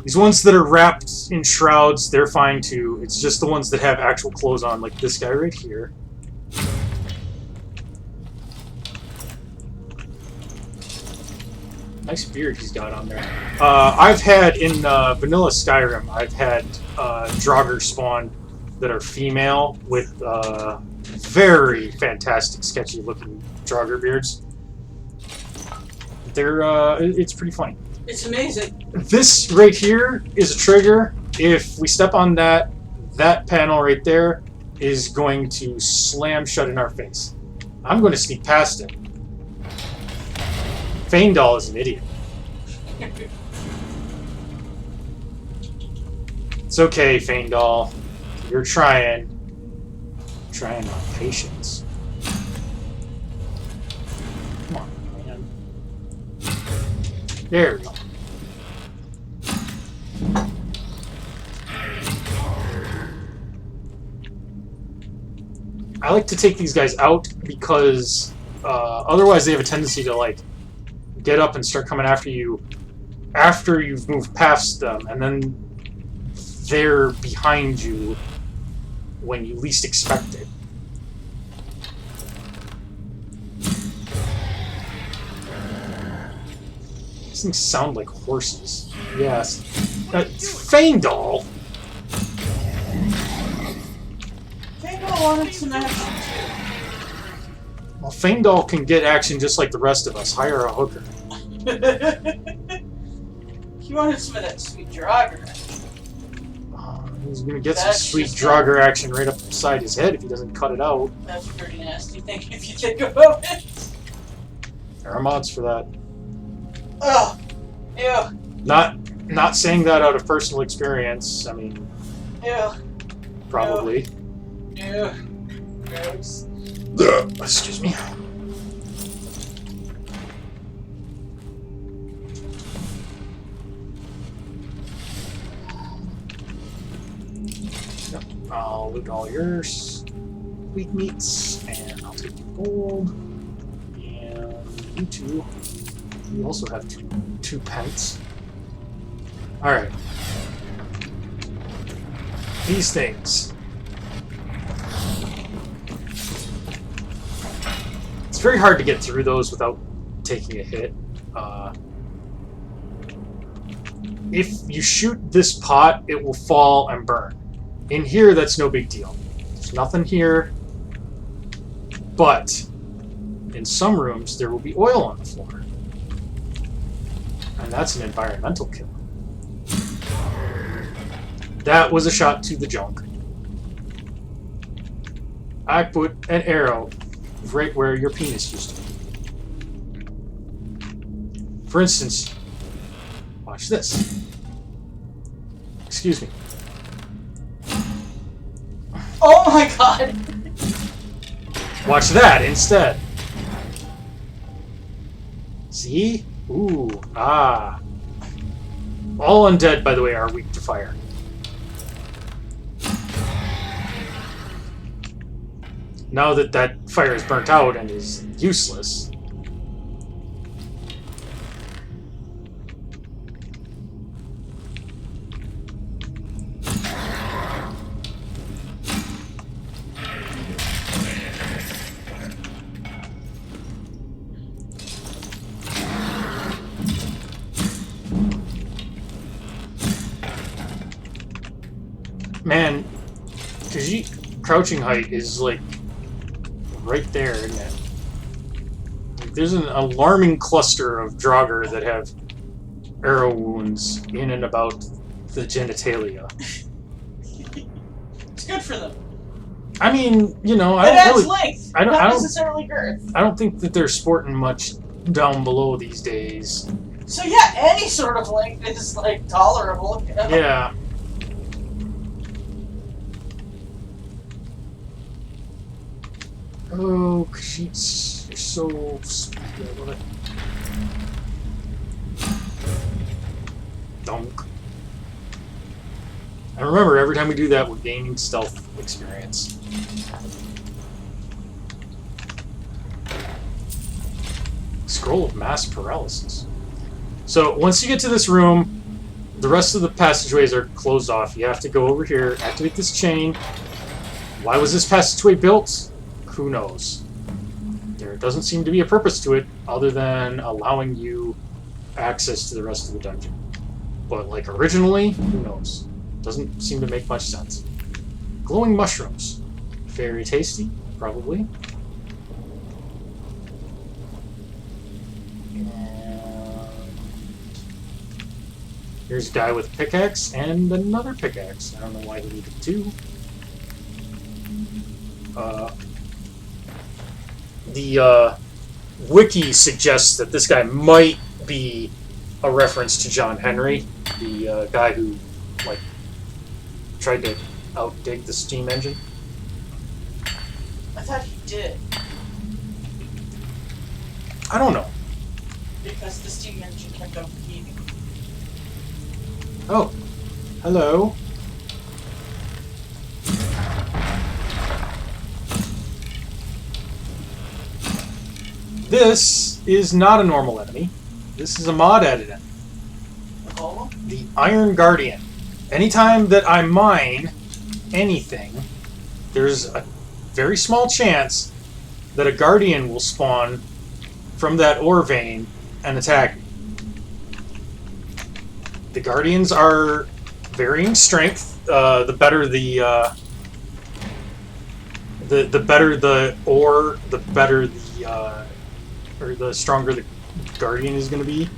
These ones that are wrapped in shrouds, they're fine too. It's just the ones that have actual clothes on, like this guy right here. Nice beard he's got on there. I've had, in vanilla Skyrim, I've had Draugr spawn that are female with very fantastic, sketchy-looking Draugr beards. They're, it's pretty funny. It's amazing. This right here is a trigger. If we step on that panel right there is going to slam shut in our face. I'm going to sneak past it. Faendal is an idiot. It's okay, Faendal. You're trying. Trying on patience. Come on, man. There we go. I like to take these guys out because otherwise they have a tendency to like get up and start coming after you after you've moved past them, and then they're behind you when you least expect it. These things sound like horses. Yes. Faendal! Faendal wanted some action too. Well, Faendal can get action just like the rest of us. Hire a hooker. He wanted some of that sweet Draugr. He's gonna get some sweet Draugr action right up beside his head if he doesn't cut it out. That's a pretty nasty thing if you think about it. There are mods for that. Ugh. Ew. Not saying that out of personal experience. I mean, Ew. probably. Ew. Gross. Excuse me. Yep. I'll loot all your sweet meats, and I'll take the gold. And you two. You also have two pence. Alright. These things. It's very hard to get through those without taking a hit. If you shoot this pot, it will fall and burn. In here, that's no big deal. There's nothing here. But in some rooms, there will be oil on the floor. And that's an environmental kill. That was a shot to the junk. I put an arrow right where your penis used to be. For instance, watch this. Excuse me. Oh my god! Watch that instead. See? Ooh, ah. All undead, by the way, are weak to fire. Now that that fire is burnt out and is useless. Man, crouching height is like right there, isn't it? There's an alarming cluster of Draugr that have arrow wounds in and about the genitalia. It's good for them. I mean, you know, It adds length, not necessarily girth. I don't think that they're sporting much down below these days. So yeah, any sort of length is like tolerable. You know? Yeah. Oh, Khajiits, you're so stupid. Dunk. And remember, every time we do that, we're gaining stealth experience. Scroll of mass paralysis. So, once you get to this room, the rest of the passageways are closed off. You have to go over here, activate this chain. Why was this passageway built? Who knows? There doesn't seem to be a purpose to it other than allowing you access to the rest of the dungeon. But, like, originally, who knows? Doesn't seem to make much sense. Glowing mushrooms. Very tasty, probably. Here's a guy with a pickaxe and another pickaxe. I don't know why he needed two. The wiki suggests that this guy might be a reference to John Henry, the guy who, like, tried to outdig the steam engine. I thought he did. I don't know. Because the steam engine kept on heating. Oh, hello. This is not a normal enemy. This is a mod added enemy. Oh? The Iron Guardian. Anytime that I mine anything, there's a very small chance that a Guardian will spawn from that ore vein and attack me. The Guardians are varying strength. The better the better the ore, the better the or the stronger the Guardian is going to be.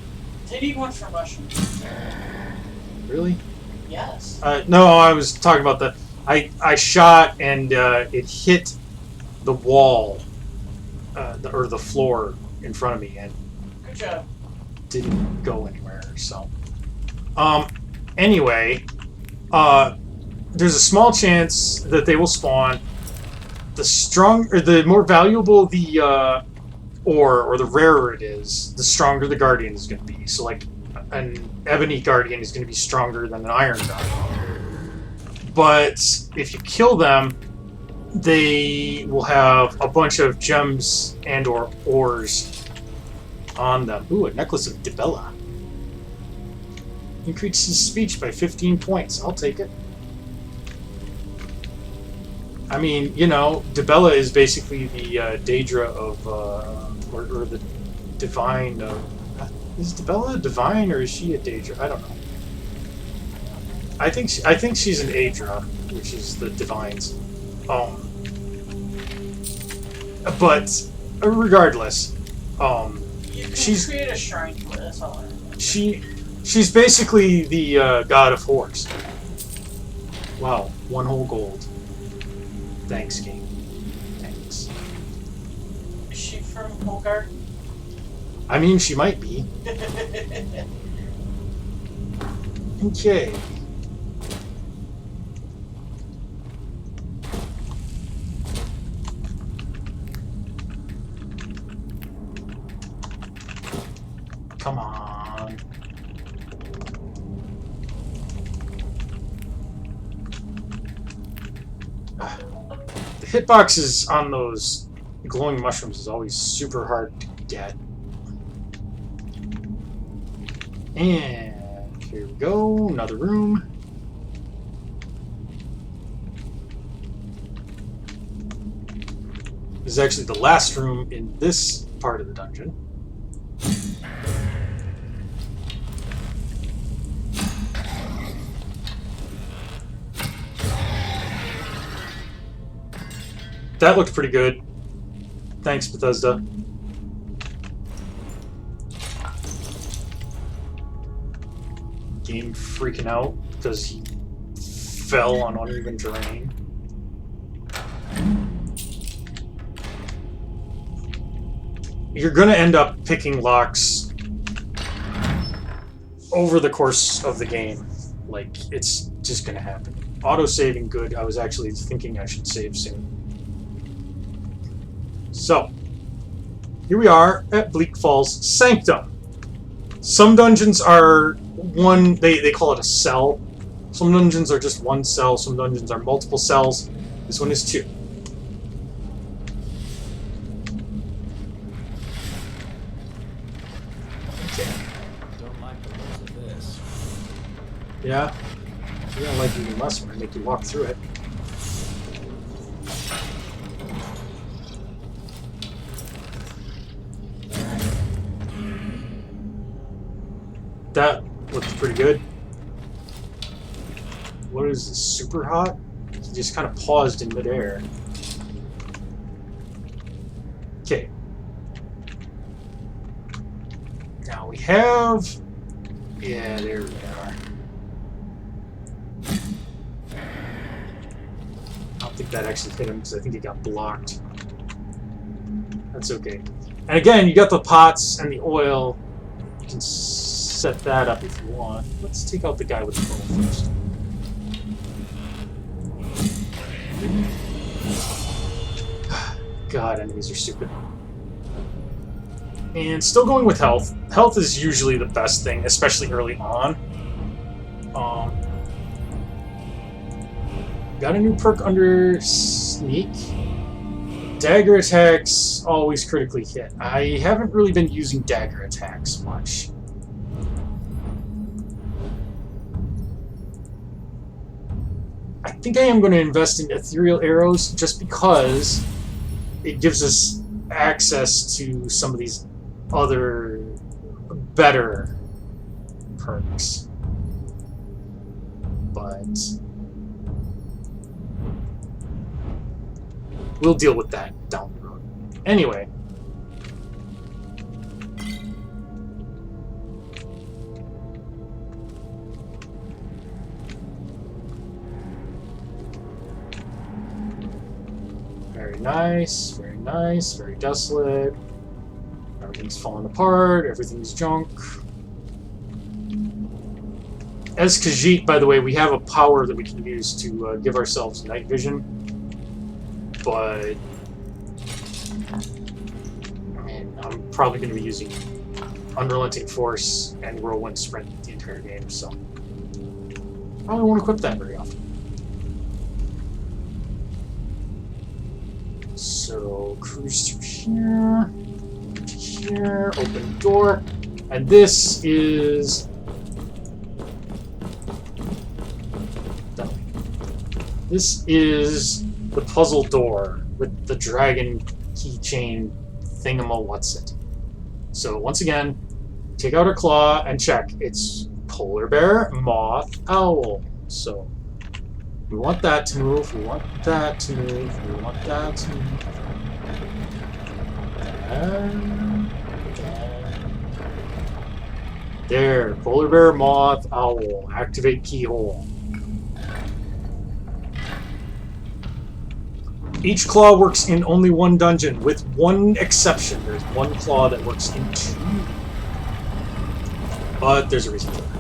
They need one for mushrooms. Really? Yes. No, I was talking about the. I shot and it hit the wall, or the floor in front of me, and good job. Didn't go anywhere. So, anyway, there's a small chance that they will spawn. The more valuable the ore, or the rarer it is, the stronger the Guardian is going to be. So, like, an Ebony Guardian is going to be stronger than an Iron Guardian. But if you kill them, they will have a bunch of gems and or ores on them. Ooh, a necklace of Dibella. Increases speech by 15 points. I'll take it. I mean, you know, Dibella is basically the Daedra of, or the divine of... Is Dibella a divine, or is she a Daedra? I don't know. I think she's an Aedra, which is the divines. But regardless, You can she's create a shrine for this. All right. she's basically the god of whores. Wow, one whole gold. Thanks, game. Thanks. Is she from Holgard? I mean, she might be. Okay. Come on. The hitboxes on those glowing mushrooms is always super hard to get. And here we go, another room. This is actually the last room in this part of the dungeon. That looked pretty good. Thanks, Bethesda. Game freaking out because he fell on uneven terrain. You're gonna end up picking locks over the course of the game. Like, it's just gonna happen. Auto-saving good. I was actually thinking I should save soon. So, here we are at Bleak Falls Sanctum. Some dungeons are one, they call it a cell. Some dungeons are just one cell, some dungeons are multiple cells. This one is 2. Okay. Don't like the looks of this. Yeah? You don't like it even less when I make you walk through it. That looks pretty good. What is this? Super hot? He just kind of paused in midair. Okay. Now we have... Yeah, there we are. I don't think that actually hit him because I think he got blocked. That's okay. And again, you got the pots and the oil. You can set that up if you want. Let's take out the guy with the bow first. God, enemies are stupid. And still going with health. Health is usually the best thing, especially early on. Got a new perk under Sneak. Dagger attacks always critically hit. I haven't really been using dagger attacks much. I think I am going to invest in ethereal arrows just because it gives us access to some of these other better perks. But we'll deal with that down the road. Anyway. Very nice, very nice, very desolate. Everything's falling apart, everything's junk. As Khajiit, by the way, we have a power that we can use to give ourselves night vision. But I mean, I'm probably going to be using Unrelenting Force and Whirlwind Sprint the entire game, so I don't want to equip that very often. So cruise through here, to here, open door, and this is the puzzle door with the dragon keychain thingama-what's-it. So once again, take out a claw and check. It's polar bear, moth, owl. So we want that to move, we want that to move, we want that to move. And there, polar bear, moth, owl. Activate keyhole. Each claw works in only one dungeon, with one exception. There's one claw that works in 2. But there's a reason for that.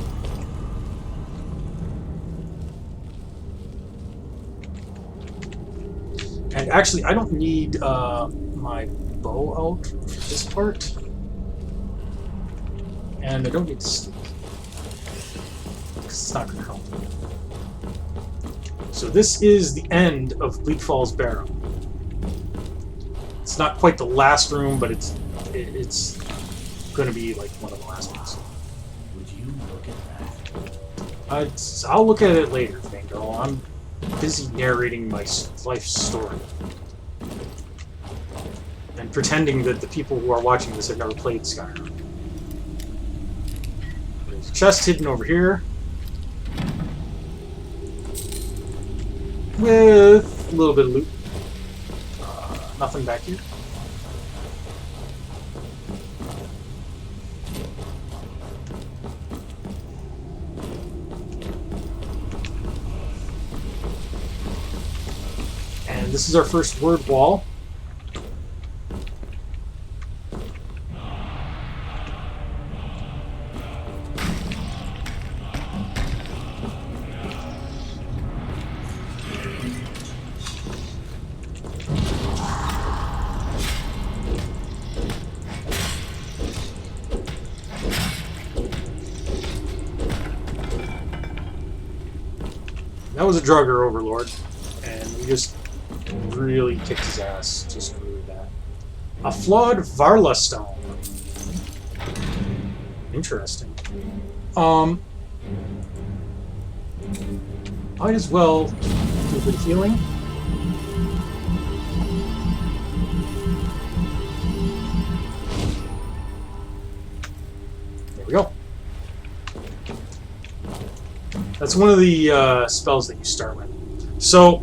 And actually, I don't need my bow out for this part. And I don't need to sneak. Because it's not going to help. So this is the end of Bleak Falls Barrow. It's not quite the last room, but it's going to be like one of the last ones. Would you look at that? I'll look at it later, Fango. I'm busy narrating my life story. And pretending that the people who are watching this have never played Skyrim. There's a chest hidden over here. With a little bit of loot. Nothing back here. And this is our first word wall. That was a drugger overlord, and we just really kicked his ass. Just really bad. A flawed Varla stone. Interesting. Might as well do a bit of healing. There we go. That's one of the spells that you start with. So,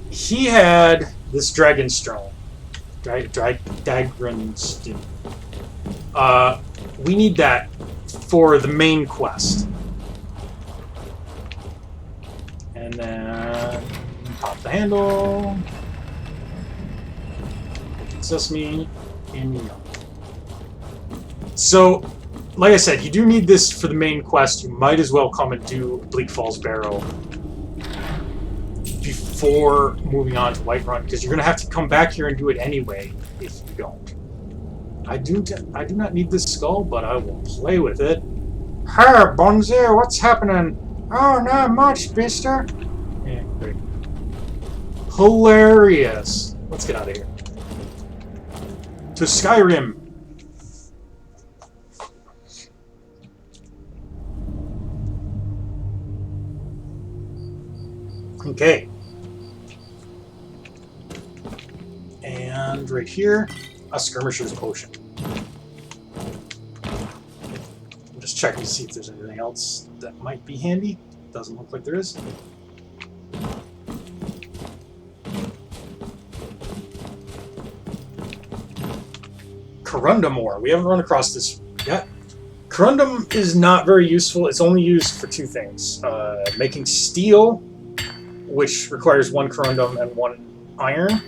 he had this Dragon Stone. Dagran. We need that for the main quest. And then pop the handle. Sesame. And you know. So, like I said, you do need this for the main quest. You might as well come and do Bleak Falls Barrow before moving on to Whiterun, because you're going to have to come back here and do it anyway if you don't. I do not need this skull, but I will play with it. Hey, Bonzi, what's happening? Oh, not much, Mister. Yeah, great. Hilarious. Let's get out of here. To Skyrim. Okay. And right here, a skirmisher's potion. I'm just checking to see if there's anything else that might be handy. Doesn't look like there is. Corundum ore. We haven't run across this yet. Corundum is not very useful. It's only used for two things. Making steel, which requires 1 corundum and 1 iron,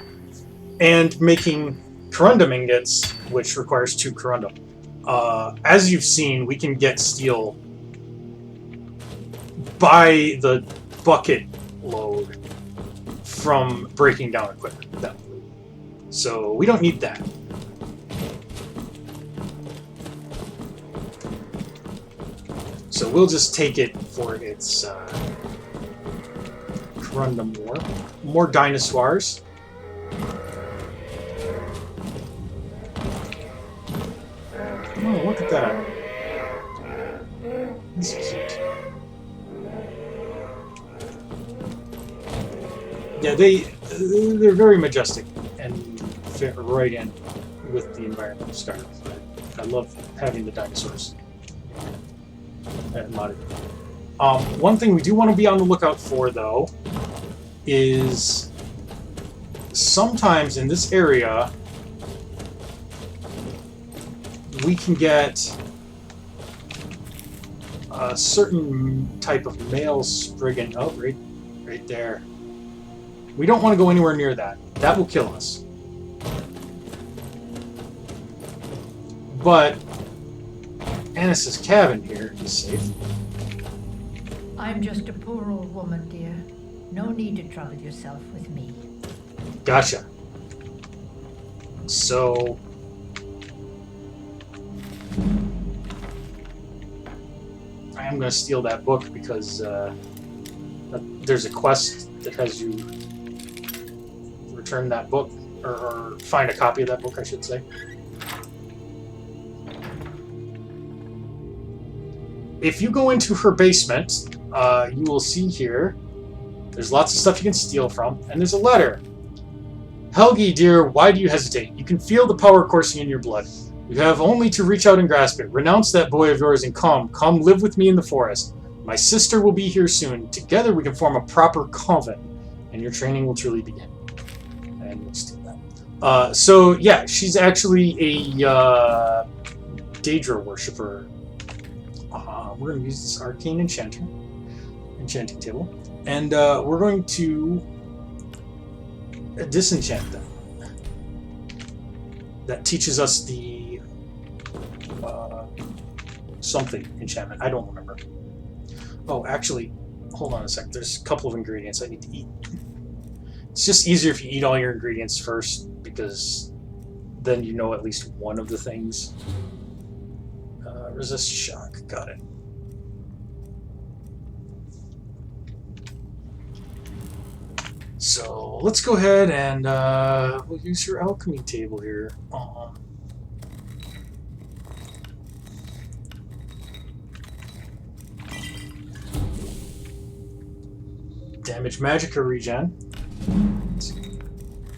and making corundum ingots, which requires 2 corundum. As you've seen, we can get steel by the bucket load from breaking down equipment. So we don't need that. So we'll just take it for its corundum ore. More dinosaurs. Oh, look at that. This is cute. Yeah, they're very majestic and fit right in with the environment of Skyrim. I love having the dinosaurs modded. One thing we do want to be on the lookout for, though, is sometimes in this area we can get a certain type of male spriggan. Oh, right there. We don't want to go anywhere near that. That will kill us. But Annis's cabin here is safe. I'm just a poor old woman, dear. No need to trouble yourself with me. Gotcha. So am going to steal that book because there's a quest that has you return that book, or find a copy of that book, I should say. If you go into her basement, you will see here, there's lots of stuff you can steal from, and there's a letter. Helgi, dear, why do you hesitate? You can feel the power coursing in your blood. You have only to reach out and grasp it. Renounce that boy of yours and come live with me in the forest. My sister will be here soon. Together we can form a proper coven, and your training will truly begin. And we'll steal that. So yeah, she's actually a Daedra worshipper. We're going to use this arcane enchanting table, and we're going to disenchant them. That teaches us the something enchantment. I don't remember. Oh, actually, hold on a sec. There's a couple of ingredients I need to eat. It's just easier if you eat all your ingredients first, because then you know at least one of the things. Resist shock. Got it. So let's go ahead and we'll use your alchemy table here. Damage magicka regen. It's a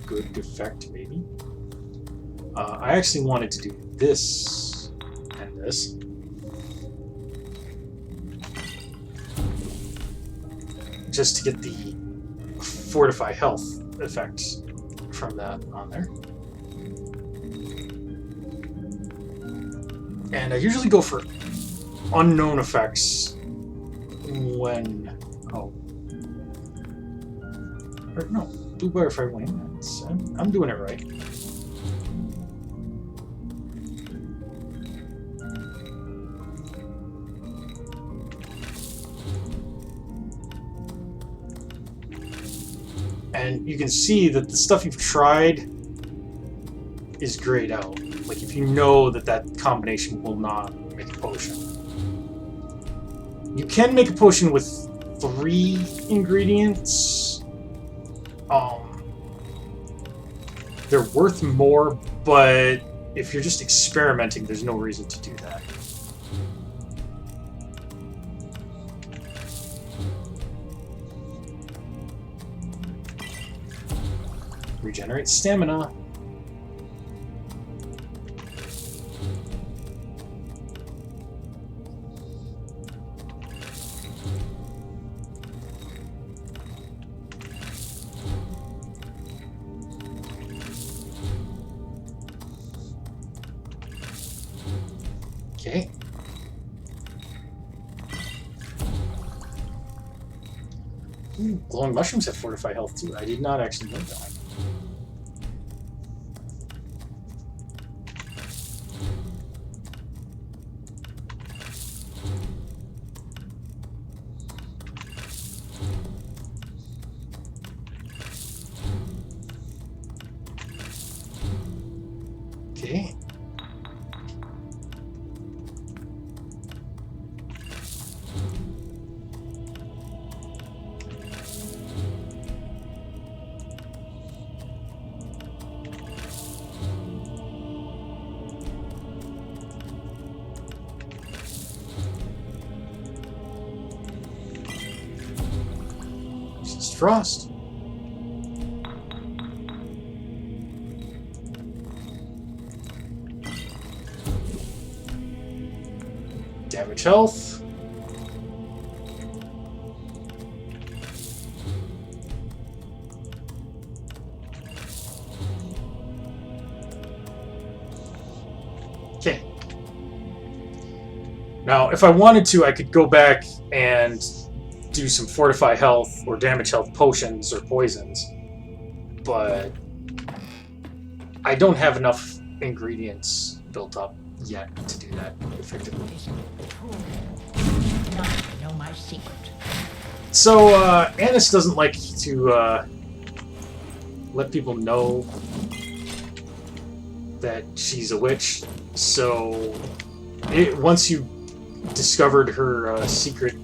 good effect, maybe. I actually wanted to do this and this. Just to get the fortify health effect from that on there. And I usually go for unknown effects when... Oh. Or no, blue butterfly wing. I'm doing it right. And you can see that the stuff you've tried is grayed out. Like, if you know that that combination will not make a potion. You can make a potion with 3 ingredients. They're worth more, but if you're just experimenting, there's no reason to do that. Regenerate stamina. Okay. Glowing mushrooms have fortified health too. I did not actually know that. Okay. Resist frost. Damage health. Okay. Now, if I wanted to, I could go back and do some fortify health or damage health potions or poisons, but I don't have enough ingredients built up yet to do that effectively. Know my secret. So, Annis doesn't like to let people know that she's a witch, so once you discovered her secret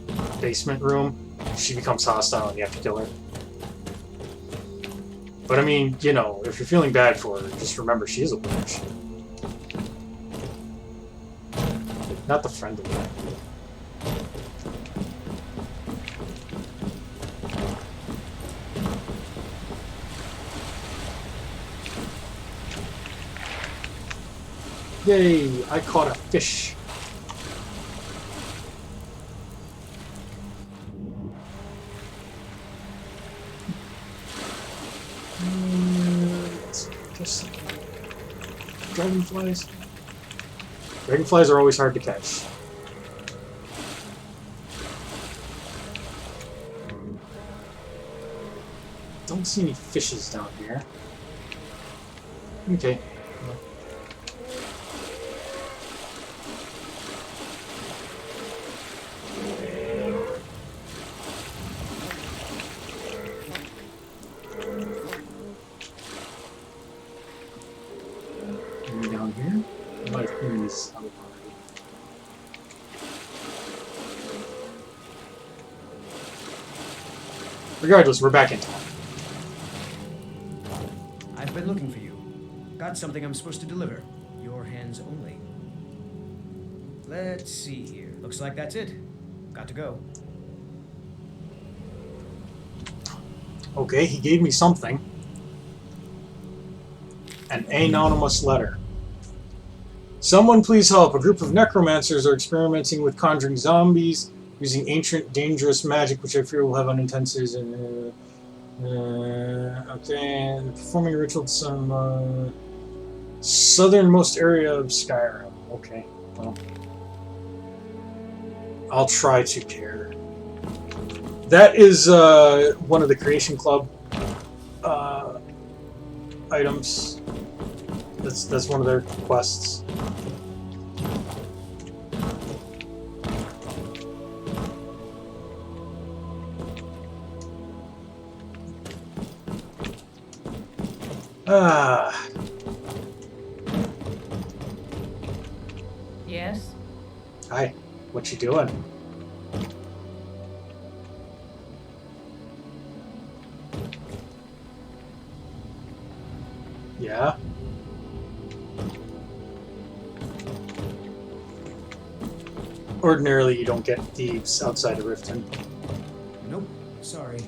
basement room, she becomes hostile and you have to kill her. But I mean, you know, if you're feeling bad for her, just remember she is a witch. Not the friendly kind. Yay! I caught a fish. Just dragonflies. Dragonflies are always hard to catch. Don't see any fishes down here. Okay. Down here? I might have cleaned this out already. Regardless, we're back in town. I've been looking for you. Got something I'm supposed to deliver. Your hands only. Let's see here. Looks like that's it. Got to go. Okay, he gave me something. An anonymous letter. Someone please help. A group of necromancers are experimenting with conjuring zombies using ancient, dangerous magic, which I fear will have unintended. Okay, performing a ritual at some southernmost area of Skyrim. Okay, well, I'll try to care. That is one of the Creation Club items. That's one of their quests. Ah. Yes? Hi. What you doing? Yeah? Ordinarily, you don't get thieves outside of Riften. Nope. Sorry.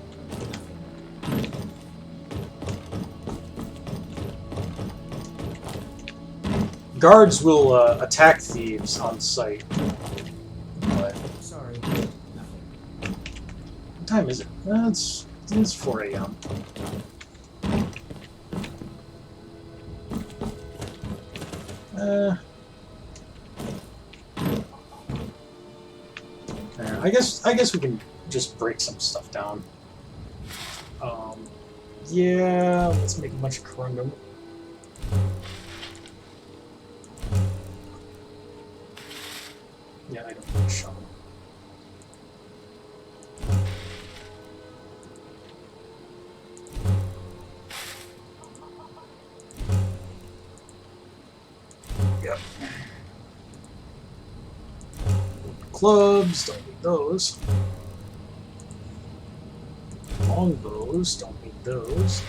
Guards will attack thieves on sight. But Sorry. what time is it? It's 4 a.m. I guess we can just break some stuff down. Yeah, let's make a bunch of corundum. Yeah, I don't need a shovel. Yep. Clubs, don't need those. Longbows, don't need those.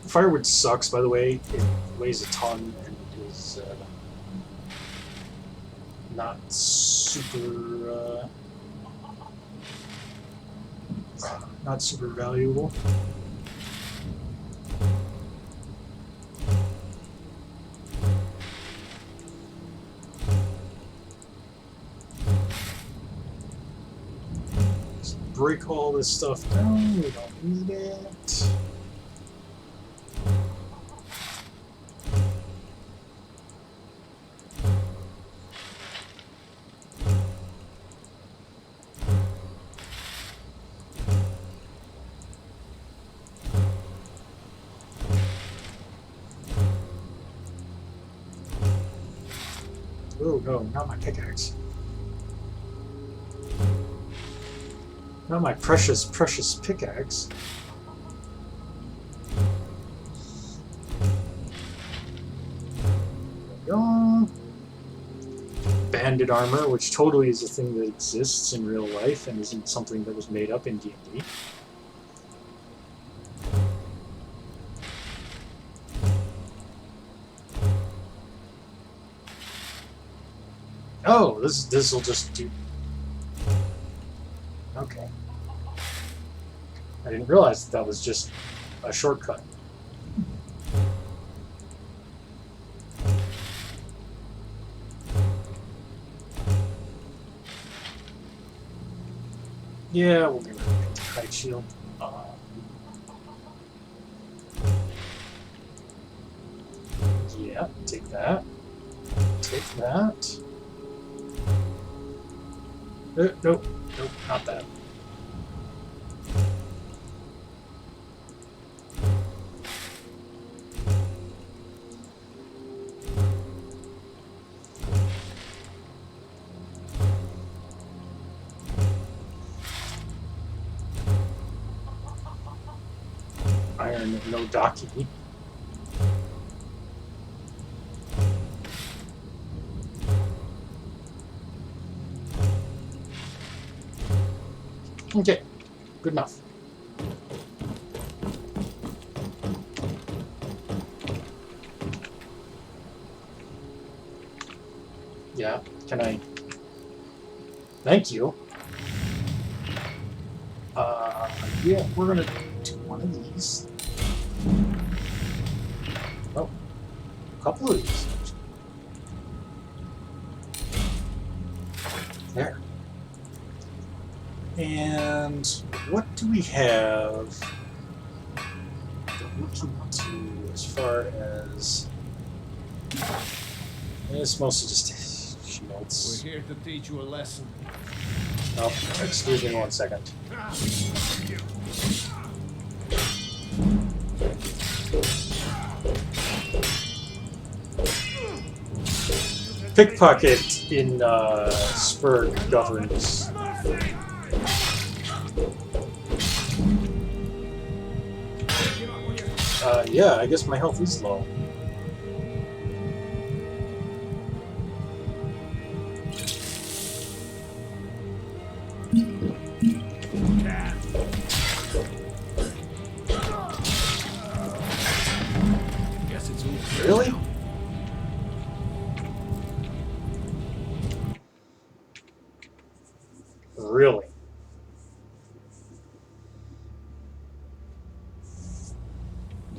Firewood sucks, by the way. It weighs a ton and is not super valuable. Let's break all this stuff down. We don't need it. Oh no, not my pickaxe. Not my precious, precious pickaxe. There we go. banded armor, which totally is a thing that exists in real life and isn't something that was made up in D&D. Oh, this will just do. Okay. I didn't realize that was just a shortcut. Yeah, we'll get rid of the kite shield. Yeah, take that. Take that. Nope, nope, not that. Iron, no docky. Okay, good enough. Yeah, can I? Thank you. Yeah, we're gonna do one of these. Oh, a couple of these. There. And what do we have that we can do as far as... It's mostly just shields. We're here to teach you a lesson. Oh, excuse me 1 second. Pickpocket in Spur governs. Yeah, I guess my health is low. Guess it's Really? Really?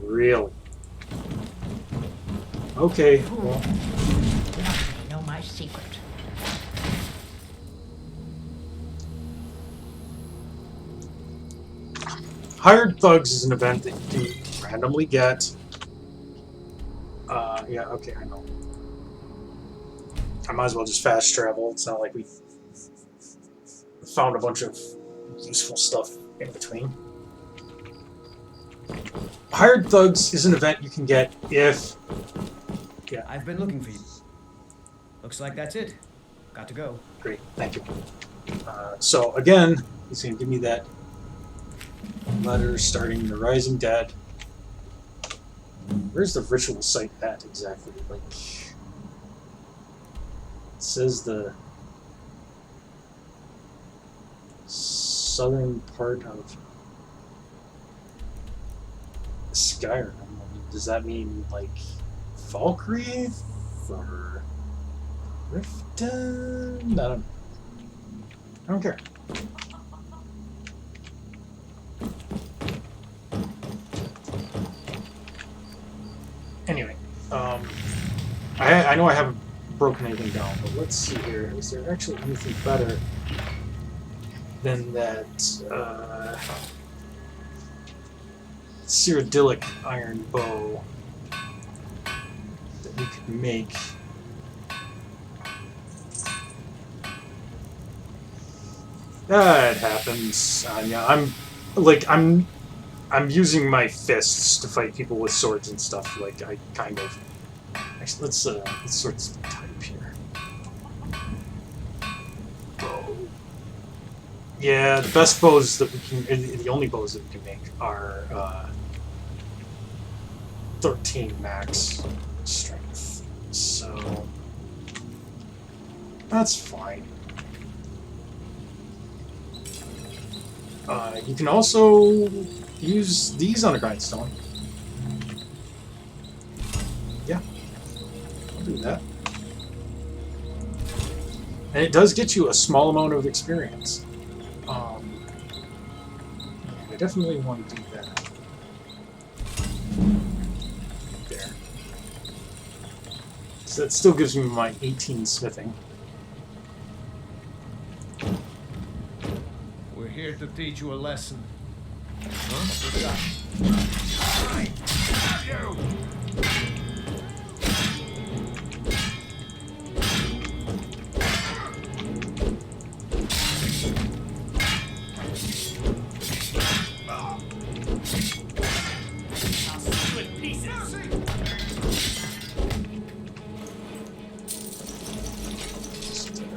Really? Okay, well... You know my secret. Hired Thugs is an event that you can randomly get. Yeah, okay, I know. I might as well just fast travel. It's not like we found a bunch of useful stuff in between. Hired Thugs is an event you can get if... Yeah. I've been looking for you. Looks like that's it. Got to go. Great, thank you. So again, he's going to give me that letter starting the Rising Dead. Where's the ritual site at exactly? Like, it says the southern part of Skyrim. Does that mean like Falkreath or Riften? I don't care. Anyway, I know I haven't broken anything down, but let's see here. Is there actually anything better than that Cyrodiilic iron bow that we could make? It happens. Yeah, I'm using my fists to fight people with swords and stuff. Like I kind of. Actually, let's sort this type here. Bow. Yeah, the best bows that we can, the only bows that we can make are 13 max strength. So That's fine. You can also use these on a grindstone. Yeah, I'll do that. And it does get you a small amount of experience. I definitely want to do that. There. So that still gives me my 18 smithing. We're here to teach you a lesson.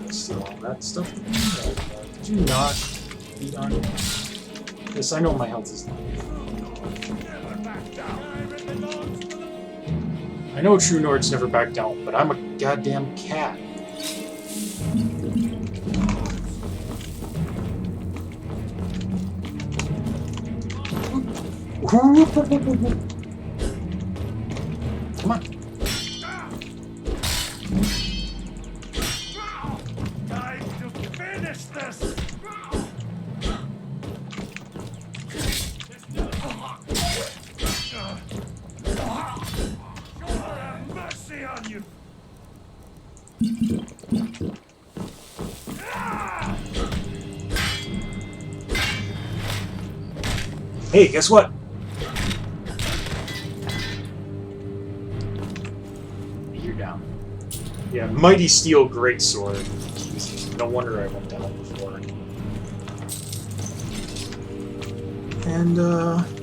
Steal all that stuff. Did you not beat on me? Yes, I know my health is not. I know true Nords never back down, but I'm a goddamn cat. Come on. Time to finish this! Have mercy on you! Hey, guess what? You're down. Yeah, Mighty Steel Greatsword. Jesus, no wonder I went down before. And,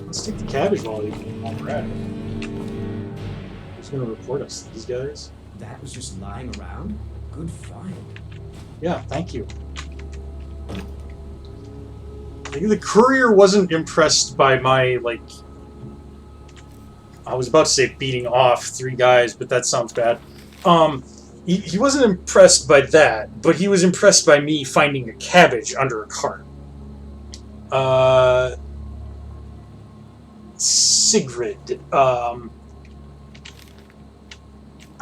let's take the cabbage while we're at it. Who's gonna report us? These guys? That was just lying around? Good find. Yeah, thank you. The courier wasn't impressed by my, like... I was about to say beating off 3 guys, but that sounds bad. He wasn't impressed by that, but he was impressed by me finding a cabbage under a cart. Sigrid. I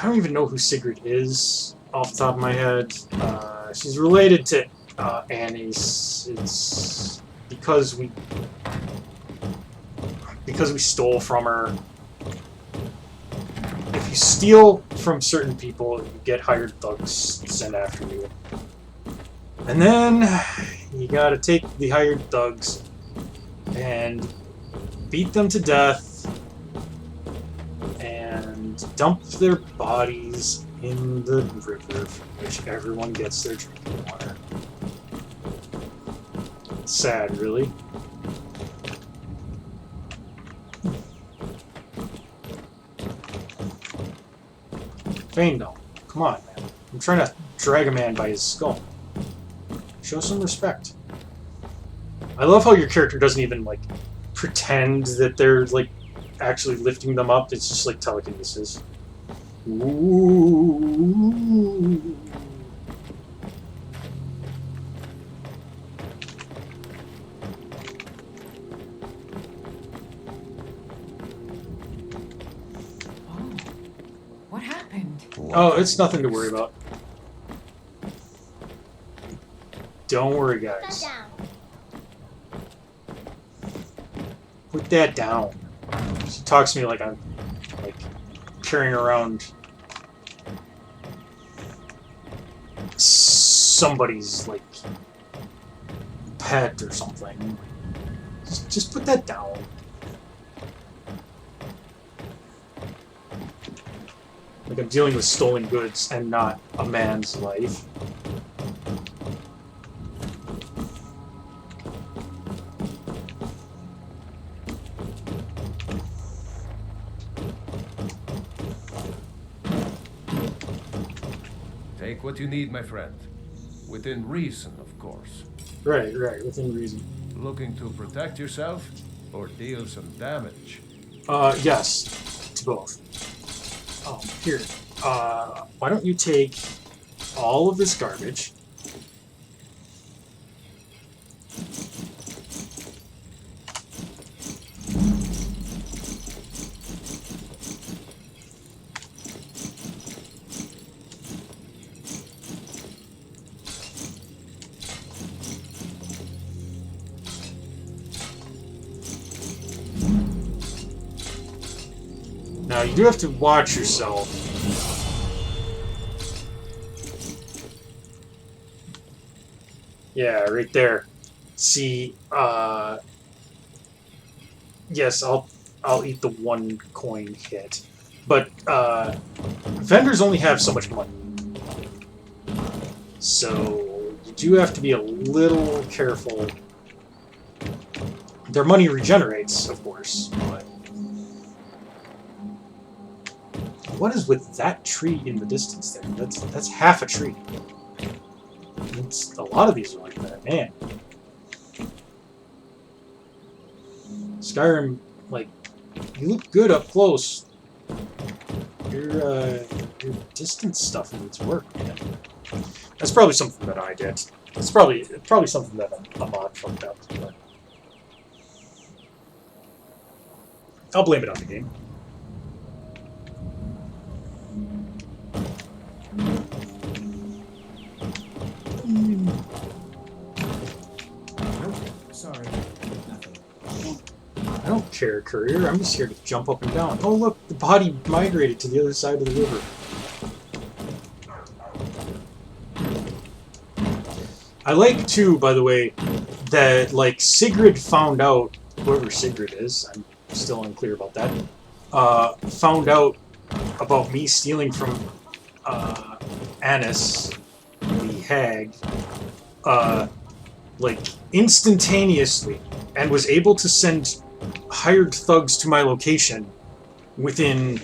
don't even know who Sigrid is off the top of my head. She's related to Annie's. It's because we stole from her. If you steal from certain people, you get hired thugs sent after you. And then you gotta take the hired thugs and beat them to death and dump their bodies in the river from which everyone gets their drinking water. Sad, really. Faendal, come on, man. I'm trying to drag a man by his skull. Show some respect. I love how your character doesn't even, like, pretend that they're, like, actually lifting them up. It's just, like, telekinesis. Ooh. What happened? Oh, it's nothing to worry about. Don't worry, guys. Put that down. She talks to me like I'm, like, carrying around somebody's, like, pet or something. Just put that down. Like I'm dealing with stolen goods and not a man's life. Take what you need, my friend. Within reason, of course. Right, within reason. Looking to protect yourself or deal some damage? Yes, to both. Oh, here. Why don't you take all of this garbage. Now, you do have to watch yourself. Yeah, right there. See, yes, I'll eat the 1 coin hit. But, vendors only have so much money. So, you do have to be a little careful. Their money regenerates, of course, but... What is with that tree in the distance there? That's half a tree. It's, a lot of these are like that, man. Skyrim, like, you look good up close. Your distance stuff needs work, man. That's probably something that I did. It's probably something that a mod fucked up. But I'll blame it on the game. Nope. Sorry. Nothing. I don't care, courier. I'm just here to jump up and down. Oh, look, the body migrated to the other side of the river. I like, too, by the way, that, like, Sigrid found out, whoever Sigrid is, I'm still unclear about that, found out about me stealing from, Annis, the hag, like, instantaneously, and was able to send hired thugs to my location within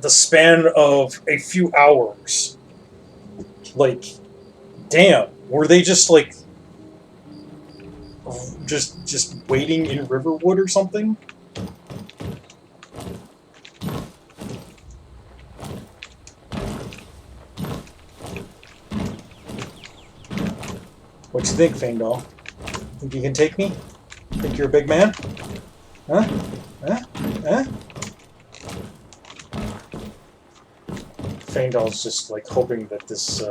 the span of a few hours. Like, damn, were they just, like, just waiting in Riverwood or something? What you think, Faendal? Think you can take me? Think you're a big man? Huh? Huh? Huh? Faendal's just, like, hoping that this,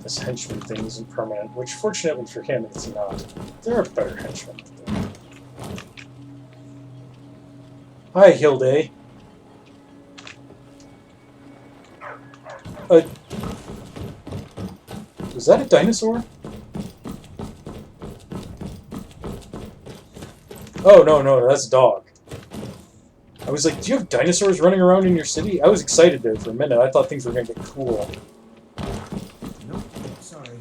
this henchman thing isn't permanent, which, fortunately for him, it's not. There are better henchmen than that. Hi, Hilde. Was that a dinosaur? Oh, no, that's a dog. I was like, do you have dinosaurs running around in your city? I was excited there for a minute. I thought things were going to get cool. Nope. Sorry.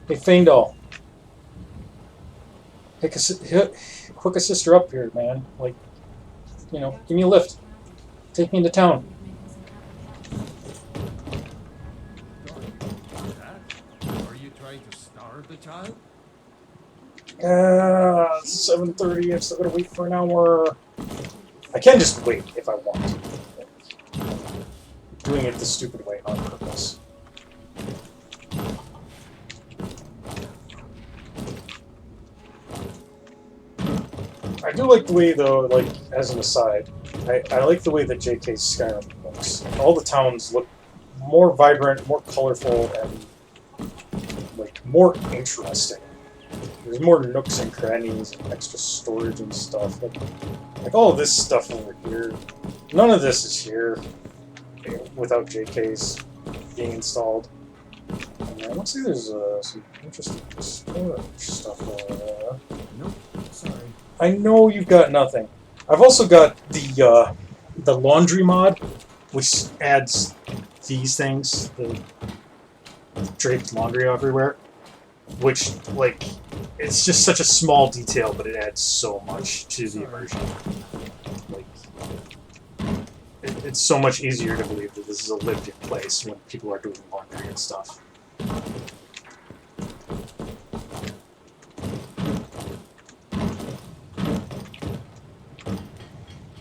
Hey, Faendal. Hook a sister up here, man. Like, you know, give me a lift. Take me into town. Are you trying to starve the child? 7:30. I'm still gonna wait for an hour. I can just wait if I want to. Doing it the stupid way on purpose. I do like the way, though, like, as an aside, I like the way that JK's Skyrim looks. All the towns look more vibrant, more colorful, and, like, more interesting. There's more nooks and crannies and extra storage and stuff. Like all of this stuff over here. None of this is here without JK's being installed. And looks like there's some interesting storage stuff over there. Nope. Sorry. I know you've got nothing. I've also got the laundry mod, which adds these things, the draped laundry everywhere, which, like, it's just such a small detail, but it adds so much to the immersion. Like, it's so much easier to believe that this is a lived-in place when people are doing laundry and stuff.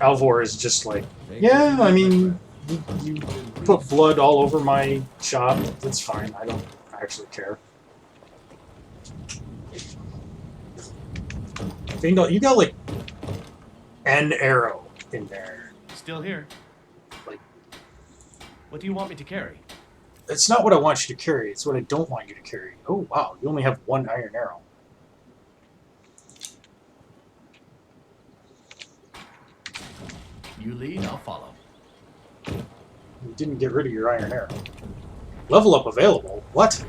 Alvor is just like, yeah, I mean, you put blood all over my shop. That's fine. I don't actually care. You got like an arrow in there. Still here. Like, what do you want me to carry? It's not what I want you to carry. It's what I don't want you to carry. Oh, wow. You only have one iron arrow. You lead, I'll follow. You didn't get rid of your iron arrow. Level up available? What?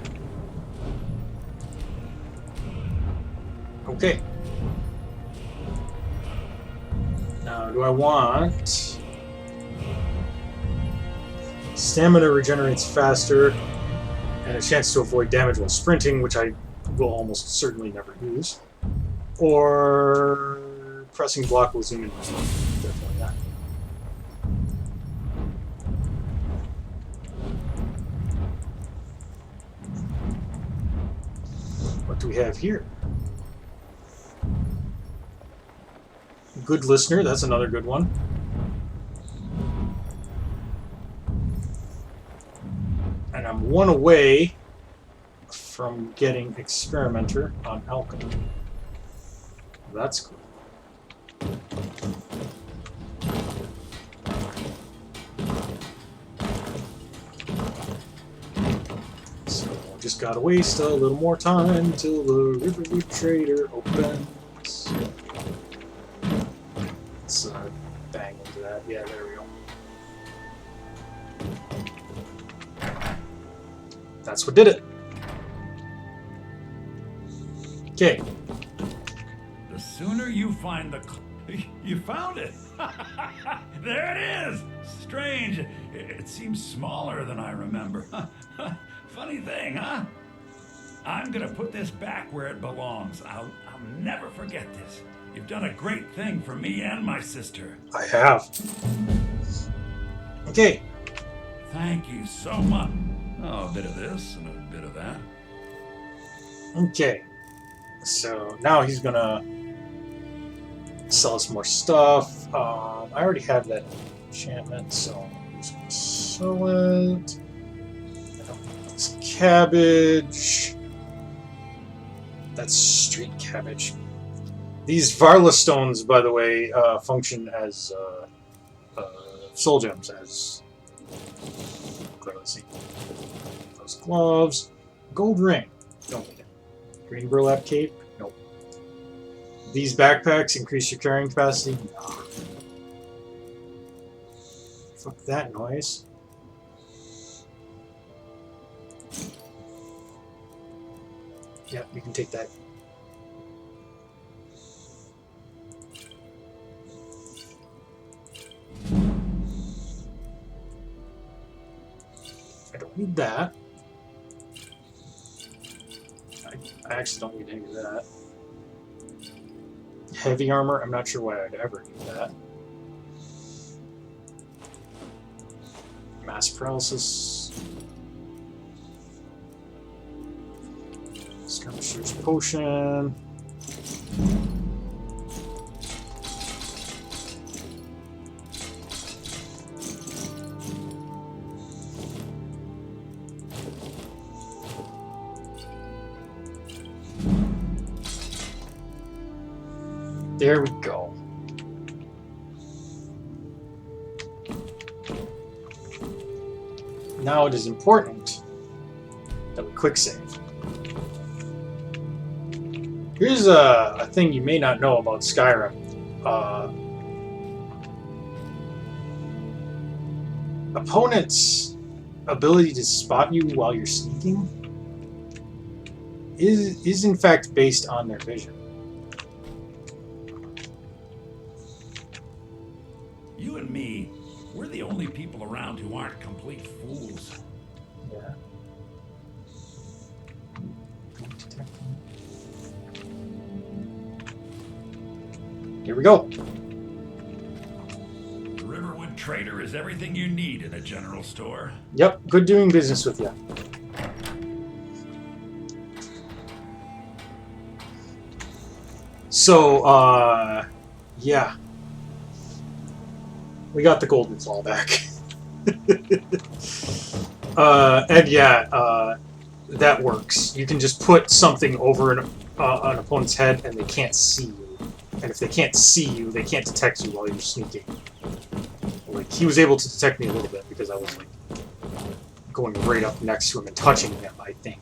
Okay. Now, do I want... Stamina regenerates faster, and a chance to avoid damage while sprinting, which I will almost certainly never use. Or pressing block will zoom in. Definitely not. What do we have here? Good listener, that's another good one. And I'm one away from getting Experimenter on Alchemy. That's cool. So just gotta waste a little more time until the Riverwood Trader opens. Let's bang into that. Yeah, there we go. That's what did it. Okay. The sooner you find the... You found it! There it is! Strange. It seems smaller than I remember. Funny thing, huh? I'm gonna put this back where it belongs. I'll never forget this. You've done a great thing for me and my sister. I have. Okay. Thank you so much. Oh, a bit of this and a bit of that. Okay. So now he's gonna sell us more stuff. I already have that enchantment, so I'm just gonna sell it. It's cabbage. That's street cabbage. These Varla stones, by the way, function as soul gems. As let's see, those gloves, gold ring. Don't need it. Green burlap cape. Nope. These backpacks increase your carrying capacity. Nah. Fuck that noise. Yep, you can take that. I don't need that. I actually don't need any of that. Heavy armor, I'm not sure why I'd ever need that. Mass paralysis. Skirmisher's potion. There we go. Now it is important that we quick save. Here's a thing you may not know about Skyrim. Opponents' ability to spot you while you're sneaking is in fact based on their vision. You and me, we're the only people around who aren't complete fools. Yeah. Here we go. The Riverwood Trader is everything you need in a general store. Yep, good doing business with you. So, yeah. We got the golden claw back. And yeah, that works. You can just put something over an opponent's head and they can't see you. And if they can't see you, they can't detect you while you're sneaking. Like, he was able to detect me a little bit because I was, like, going right up next to him and touching him, I think.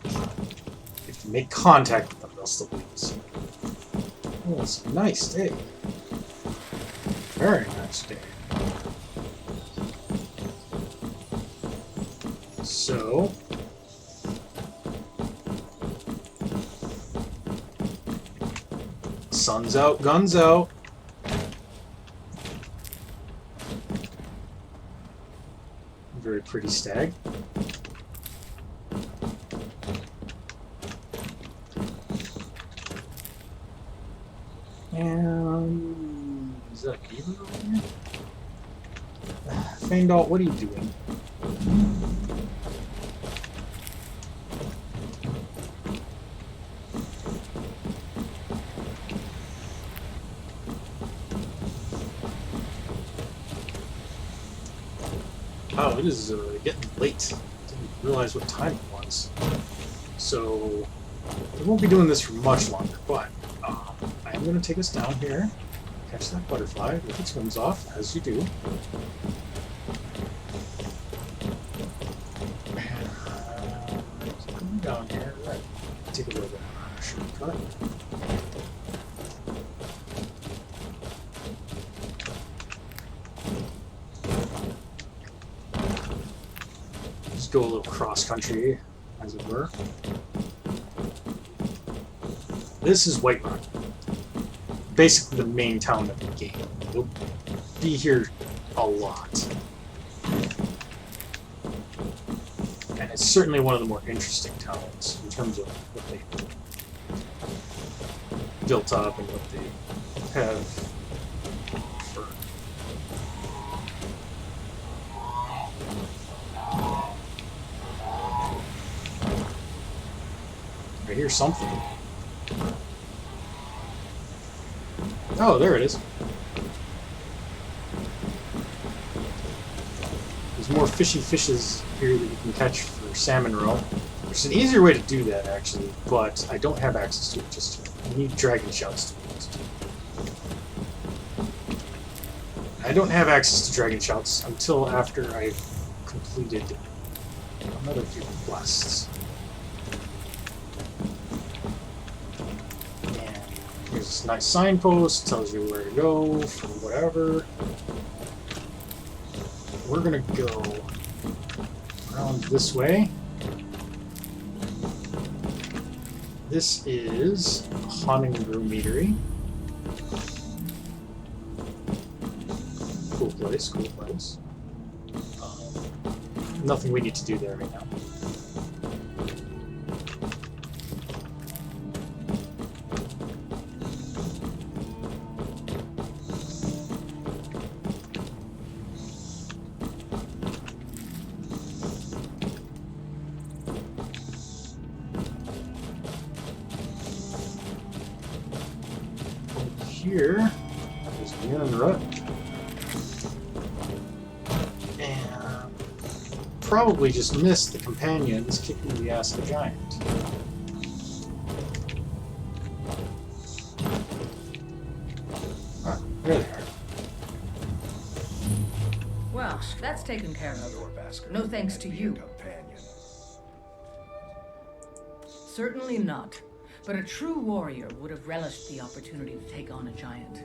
If you make contact with them, they'll still lose. Oh, it's a nice day. Very nice day. So... sun's out, guns out. Very pretty stag. And... is that a beaver over here? Feindalt, what are you doing? Oh, it is getting late. Didn't realize what time it was. So, we won't be doing this for much longer, but I am going to take us down here, catch that butterfly with its wings off, as you do. Coming down here, right. Take a little bit of a shortcut. Go a little cross-country, as it were. This is Whiterun. Basically the main town of the game. You'll be here a lot. And it's certainly one of the more interesting towns in terms of what they built up and what they have for... I hear something. Oh, there it is. There's more fishy fishes here that you can catch for salmon roe. There's an easier way to do that, actually, but I don't have access to it just yet. You need dragon shouts to be able to do it. I don't have access to dragon shouts until after I've completed another few quests. Here's this nice signpost, tells you where to go for whatever. We're gonna go around this way. This is Haunting Brew Meadery. Cool place, cool place. Nothing we need to do there right now. Here is Nirnrut. And probably just missed the companions kicking the ass of the giant. Ah, there they are. Well, that's taken care of. No thanks to you. Certainly not. But a true warrior would have relished the opportunity to take on a giant.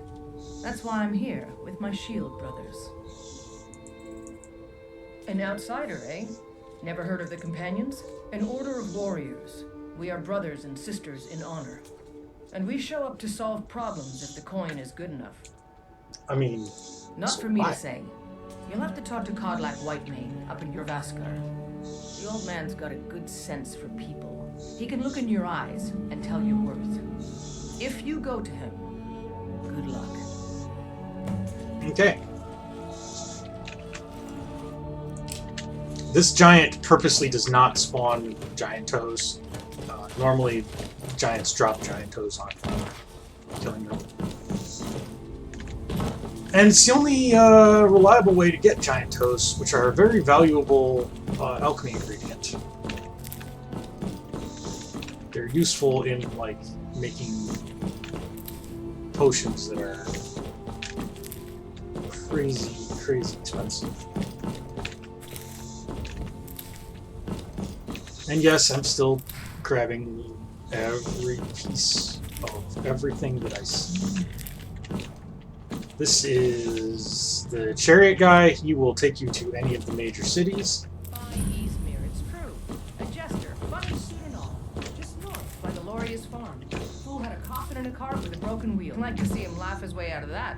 That's why I'm here, with my shield brothers. An outsider, eh? Never heard of the Companions? An order of warriors. We are brothers and sisters in honor. And we show up to solve problems if the coin is good enough. I mean... Not for me to say. You'll have to talk to Codlac Whitemane up in Jorvaskar. The old man's got a good sense for people. He can look in your eyes and tell your worth. If you go to him, good luck. Okay. This giant purposely does not spawn giant toes. Normally, giants drop giant toes on killing them. And it's the only reliable way to get giant toes, which are a very valuable alchemy ingredient. They're useful in, like, making potions that are crazy expensive. And yes, I'm still grabbing every piece of everything that I see. This is the chariot guy. He will take you to any of the major cities. By Izmir, it's true. A jester, funny suit and all. Just north, by the Loria's farm. Fool had a coffin in a cart with a broken wheel. I'd like to see him laugh his way out of that.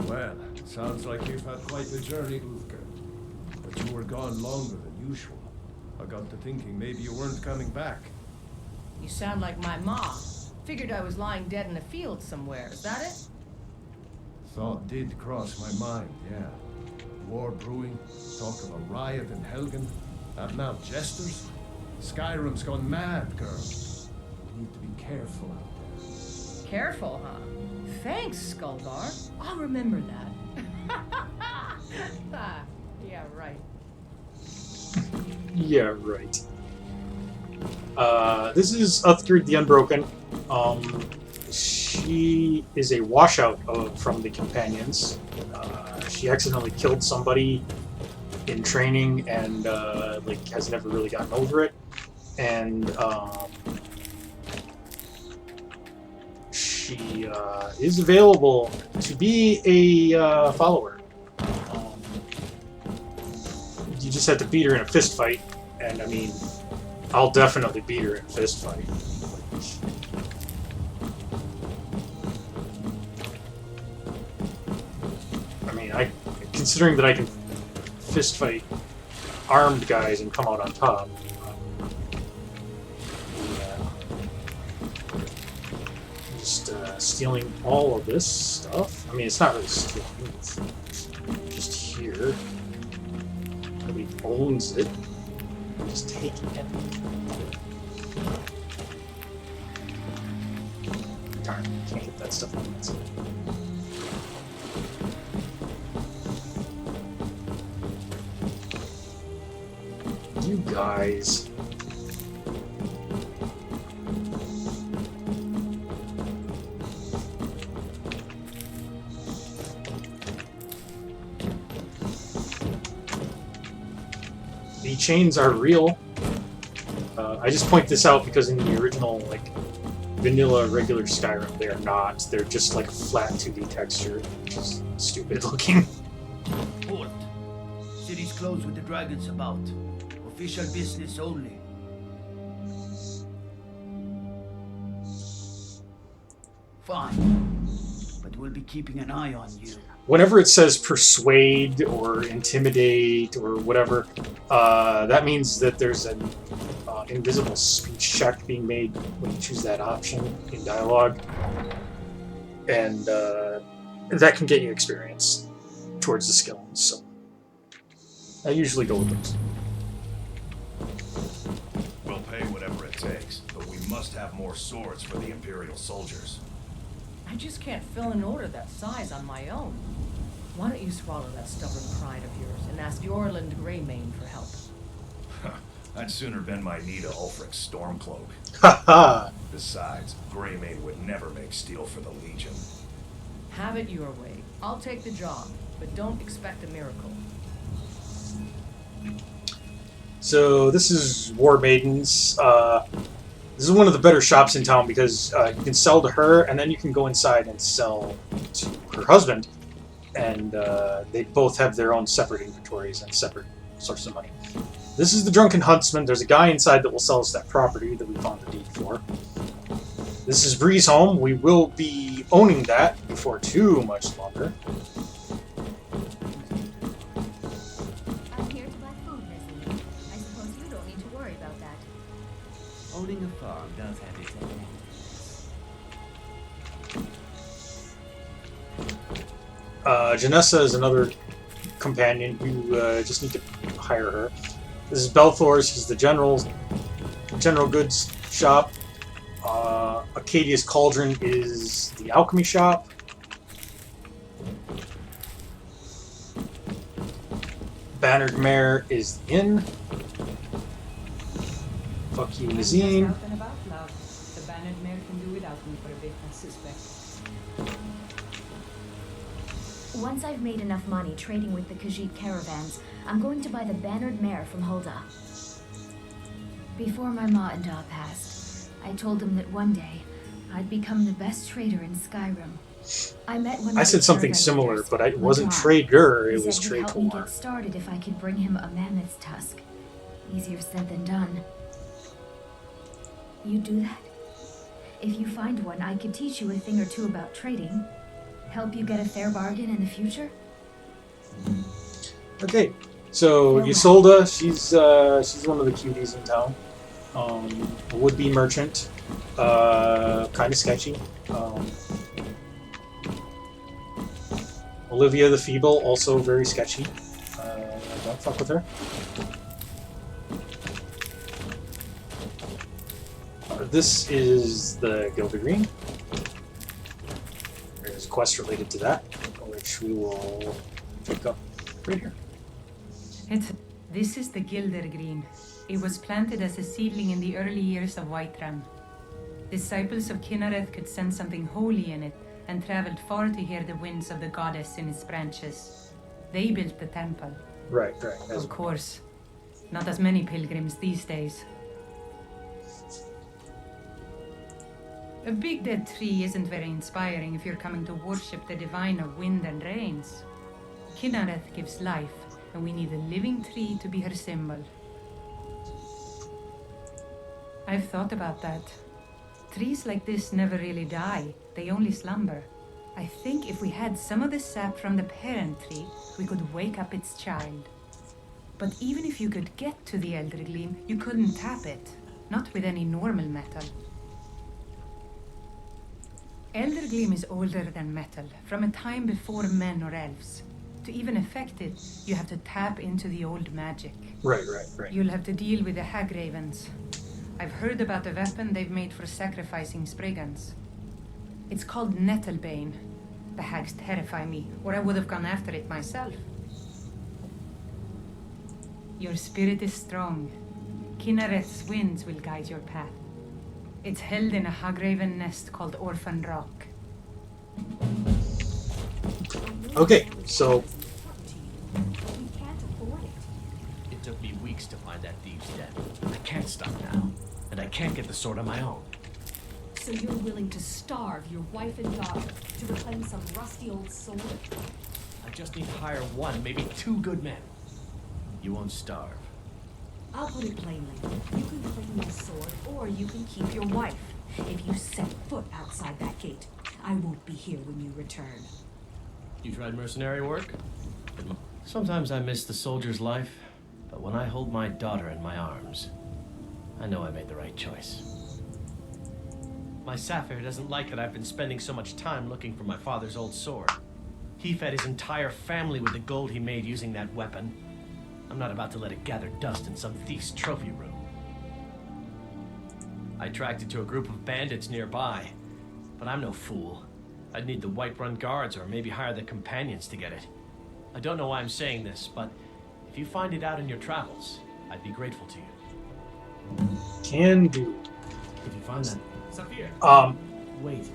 Well, sounds like you've had quite a journey, Uthgar. But you were gone longer than usual. I got to thinking maybe you weren't coming back. You sound like my mom. Figured I was lying dead in a field somewhere. Is that it? Thought did cross my mind, yeah. War brewing, talk of a riot in Helgen, and now jesters. Skyrim's gone mad, girl. You need to be careful out there. Careful, huh? Thanks, Skullbar. I'll remember that. Yeah, right. Yeah, right. This is Uthgerd the Unbroken. She is a washout from the companions. She accidentally killed somebody in training and like has never really gotten over it. And she is available to be a follower. You just have to beat her in a fist fight, and I mean, I'll definitely beat her in a fist fight. I mean, considering that I can fist fight armed guys and come out on top. Just stealing all of this stuff. I mean, it's not really stealing. It's just here. Nobody owns it. Just taking it. Darn, can't get that stuff on that side. You guys. The chains are real. I just point this out because in the original, like, vanilla regular Skyrim, they are not. They're just like a flat 2D texture, which is stupid looking. Port. City's closed with the dragons about. Official business only. Fine. But we'll be keeping an eye on you. Whenever it says persuade or intimidate or whatever, that means that there's an invisible speech check being made when you choose that option in dialogue. And that can get you experience towards the skills, so I usually go with those. We'll pay whatever it takes, but we must have more swords for the Imperial soldiers. I just can't fill an order that size on my own. Why don't you swallow that stubborn pride of yours and ask Yorland Greymane for help? I'd sooner bend my knee to Ulfric's Stormcloak. Haha! Besides, Greymane would never make steel for the Legion. Have it your way. I'll take the job, but don't expect a miracle. So this is War Maidens. This is one of the better shops in town because you can sell to her, and then you can go inside and sell to her husband. And they both have their own separate inventories and separate sources of money. This is the Drunken Huntsman. There's a guy inside that will sell us that property that we found the deed for. This is Bree's home. We will be owning that before too much longer. I'm here to buy food, Leslie. I suppose you don't need to worry about that. Owning a farm does have its advantages. Janessa is another companion. You just need to hire her. This is Belthor's. He's the general goods shop. Acadia's Cauldron is the alchemy shop. Bannered Mare is the inn. Fuck you, Nazine. Out and about, love. The Bannered Mare can do without me for a bit, I suspect. Once I've made enough money trading with the Khajiit caravans, I'm going to buy the Bannered Mare from Hulda. Before my ma and Da passed, I told them that one day I'd become the best trader in Skyrim. I met one. I said something similar, but it wasn't trader, it was He helped me traitor. get started if I could bring him a mammoth's tusk. Easier said than done. You do that? If you find one, I could teach you a thing or two about trading. Help you get a fair bargain in the future? Okay, so Isolda, she's one of the cuties in town. A would-be merchant, kind of sketchy. Olivia the Feeble, also very sketchy. Don't fuck with her. This is the Gilded Green. There's a quest related to that, which we will pick up right here. This is the Gilder Green. It was planted as a seedling in the early years of Whiterun. Disciples of Kynareth could sense something holy in it and traveled far to hear the winds of the goddess in its branches. They built the temple. Right. Of course. Not as many pilgrims these days. A big dead tree isn't very inspiring if you're coming to worship the divine of wind and rains. Kynareth gives life, and we need a living tree to be her symbol. I've thought about that. Trees like this never really die, they only slumber. I think if we had some of the sap from the parent tree, we could wake up its child. But even if you could get to the Elder Gleam, you couldn't tap it. Not with any normal metal. Elder Gleam is older than metal, from a time before men or elves. To even affect it, you have to tap into the old magic. Right. You'll have to deal with the Hag Ravens. I've heard about the weapon they've made for sacrificing Spriggans. It's called Nettlebane. The hags terrify me, or I would have gone after it myself. Your spirit is strong. Kynareth's winds will guide your path. It's held in a Hagraven nest called Orphan Rock. Okay, so It took me weeks to find that thieves' den. I can't stop now, and I can't get the sword on my own. So you're willing to starve your wife and daughter to reclaim some rusty old sword? I just need to hire one, maybe two good men. You won't starve. I'll put it plainly. You can claim my sword, or you can keep your wife. If you set foot outside that gate, I won't be here when you return. You tried mercenary work? Sometimes I miss the soldier's life, but when I hold my daughter in my arms, I know I made the right choice. My Sapphire doesn't like that I've been spending so much time looking for my father's old sword. He fed his entire family with the gold he made using that weapon. I'm not about to let it gather dust in some thief's trophy room. I tracked it to a group of bandits nearby, but I'm no fool. I'd need the Whiterun guards or maybe hire the companions to get it. I don't know why I'm saying this, but if you find it out in your travels, I'd be grateful to you. can do. If you find that... Saphir! Wait,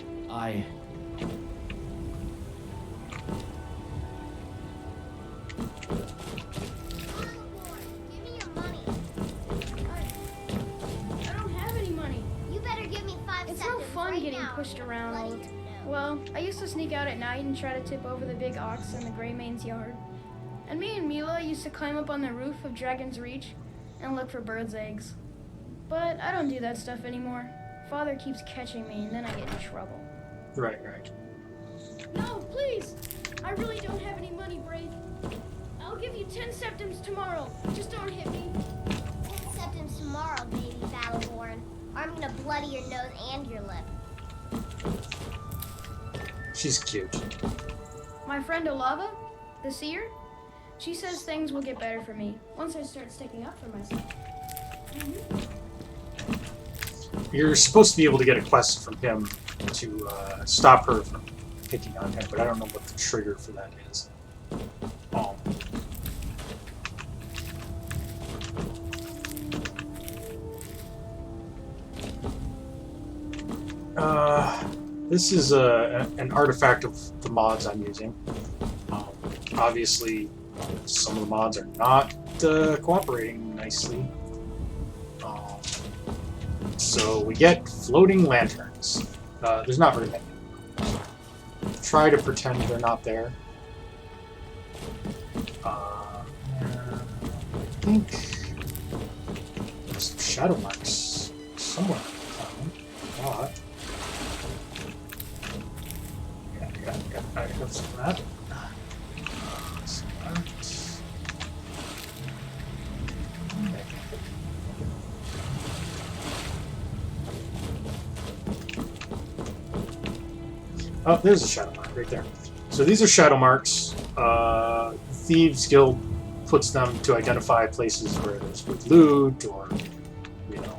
Pushed around all the time. Well, I used to sneak out at night and try to tip over the big ox in the Grey Mane's yard. And me and Mila used to climb up on the roof of Dragon's Reach and look for birds' eggs. But I don't do that stuff anymore. Father keeps catching me and then I get in trouble. Right. No, please! I really don't have any money, Braith. I'll give you 10 septims tomorrow. Just don't hit me. 10 septims tomorrow, baby Battleborn. I'm gonna bloody your nose and your lip. She's cute. My friend Olava, the seer, she says things will get better for me once I start sticking up for myself. You're supposed to be able to get a quest from him to stop her from picking on him, but I don't know what the trigger for that is. This is an artifact of the mods I'm using. Obviously, some of the mods are not cooperating nicely. So we get floating lanterns. There's not very many. Try to pretend they're not there. I think there's some shadow marks somewhere. But I got some of that. Oh, there's a shadow mark right there. So these are shadow marks. Thieves Guild puts them to identify places where there's good loot or, you know,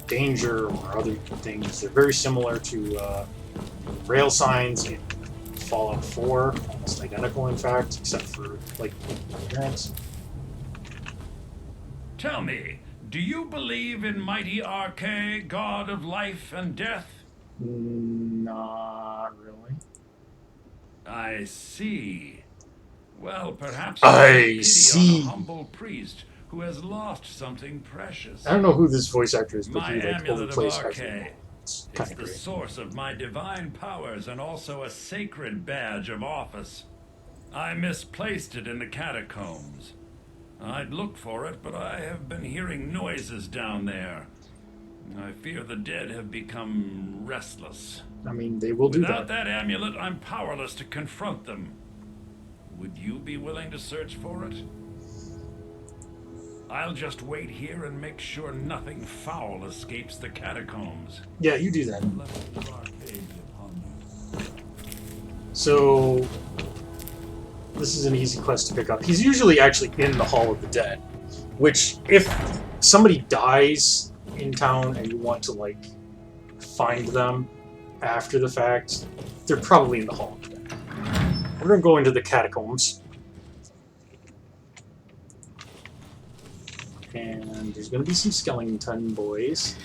danger or other things. They're very similar to rail signs in Fallout 4, almost identical in fact, except for like appearance. Tell me, do you believe in mighty RK, god of life and death? Not really. I see. Well, perhaps I you see. on a humble priest who has lost something precious. I don't know who this voice actor is, but My he like amulet of overplays RK. everything. It's It's kind of the great. source of my divine powers and also a sacred badge of office. I misplaced it in the catacombs. I'd looked for it, but I have been hearing noises down there. I fear the dead have become restless. I mean, they will do Without that. that amulet, I'm powerless to confront them. Would you be willing to search for it? I'll just wait here and make sure nothing foul escapes the catacombs. Yeah, you do that. So, this is an easy quest to pick up. He's usually actually in the Hall of the Dead, which, if somebody dies in town and you want to, like, find them after the fact, they're probably in the Hall of the Dead. We're going to go into the catacombs. And there's going to be some skeleton boys.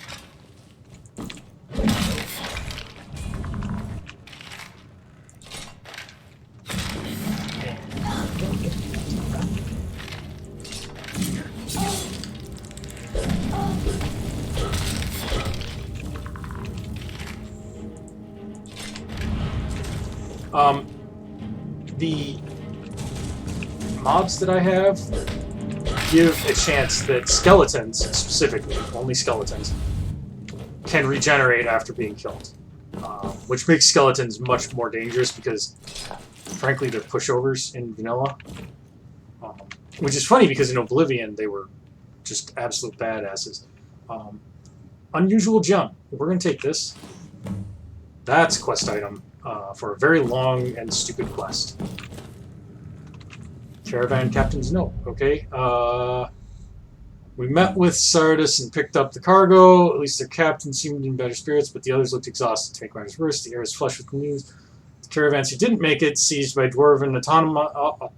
The mods that I have give a chance that skeletons, specifically, only skeletons, can regenerate after being killed. Which makes skeletons much more dangerous because, frankly, they're pushovers in vanilla. Which is funny because in Oblivion they were just absolute badasses. Unusual gem. We're going to take this. That's a quest item for a very long and stupid quest. Caravan Captain's Note. Okay. We met with Sardis and picked up the cargo. At least their captain seemed in better spirits, but the others looked exhausted. To make matters worse, the air is flush with news. The caravans who didn't make it, seized by dwarven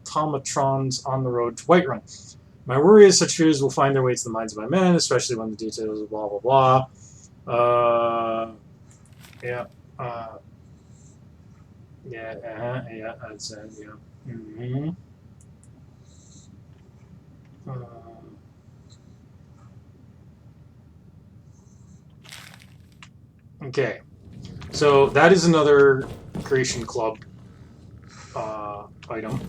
automatrons on the road to Whiterun. My worry is such fears will find their way to the minds of my men, especially when the details of blah blah blah. Yeah. Yeah, that's it, yeah. Mm-hmm. Okay, so that is another Creation Club item.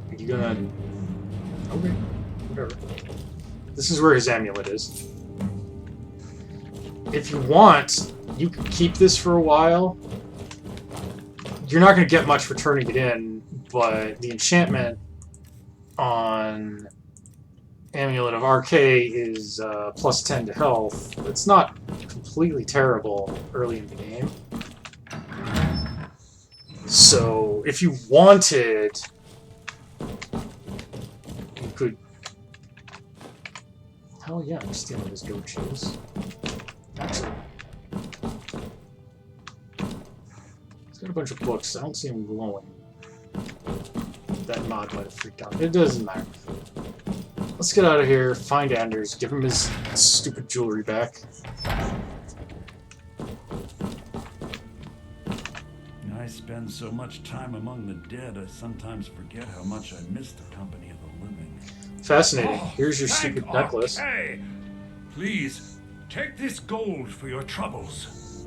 Are you gonna... Okay, whatever. This is where his amulet is. If you want, you can keep this for a while. You're not going to get much for turning it in, but the enchantment on Amulet of RK is plus 10 to health. It's not completely terrible early in the game. So, if you wanted, you could... Hell yeah, I'm stealing his goat shoes. Actually. He's got a bunch of books. I don't see him glowing. That mod might have freaked out. It doesn't matter. Let's get out of here, find Anders, give him his stupid jewelry back. I spend so much time among the dead, I sometimes forget how much I miss the company of the living. Fascinating. Here's your stupid necklace. Okay. Please, take this gold for your troubles.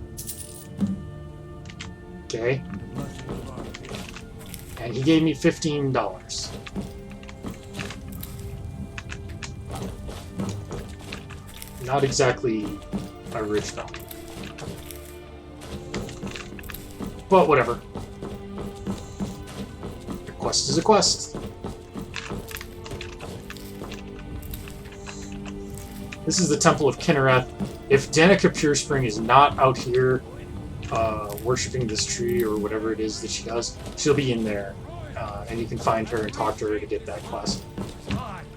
Okay. And he gave me $15. Not exactly a rich fellow. But whatever. A quest is a quest. This is the Temple of Kinnereth. If Danica Purespring is not out here worshipping this tree or whatever it is that she does, she'll be in there. And you can find her and talk to her to get that quest.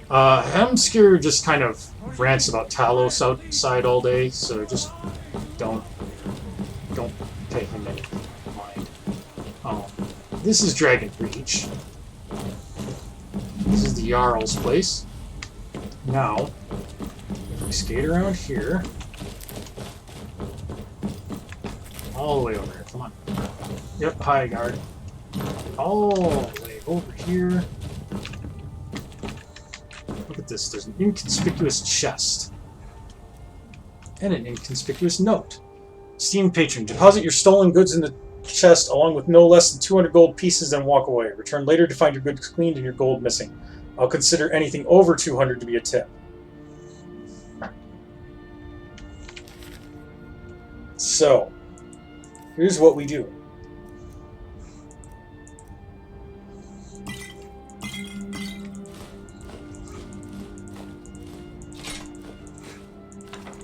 Hemsker just kind of rants about Talos outside all day, so just don't pay him any mind. This is Dragon Reach. This is the Jarl's place. Now, if we skate around here, all the way over here. Come on. Yep, high guard. All the way over here. Look at this. There's an inconspicuous chest. And an inconspicuous note. Esteemed patron, deposit your stolen goods in the chest along with no less than 200 gold pieces and walk away. Return later to find your goods cleaned and your gold missing. I'll consider anything over 200 to be a tip. So, here's what we do.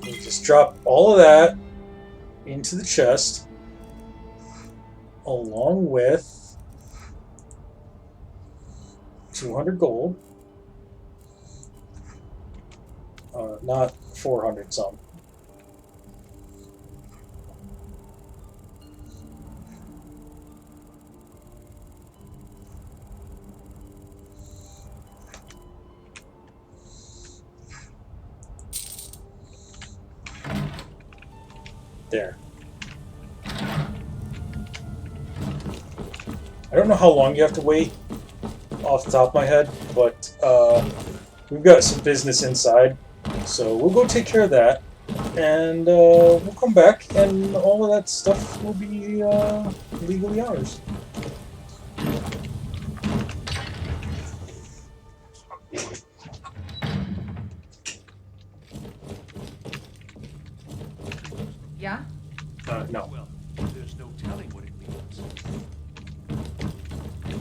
We just drop all of that into the chest, along with 200 gold. Not 400 some. There. I don't know how long you have to wait off the top of my head, but we've got some business inside, so we'll go take care of that, and we'll come back, and all of that stuff will be legally ours. Yeah? No. Well, there's no telling what it means.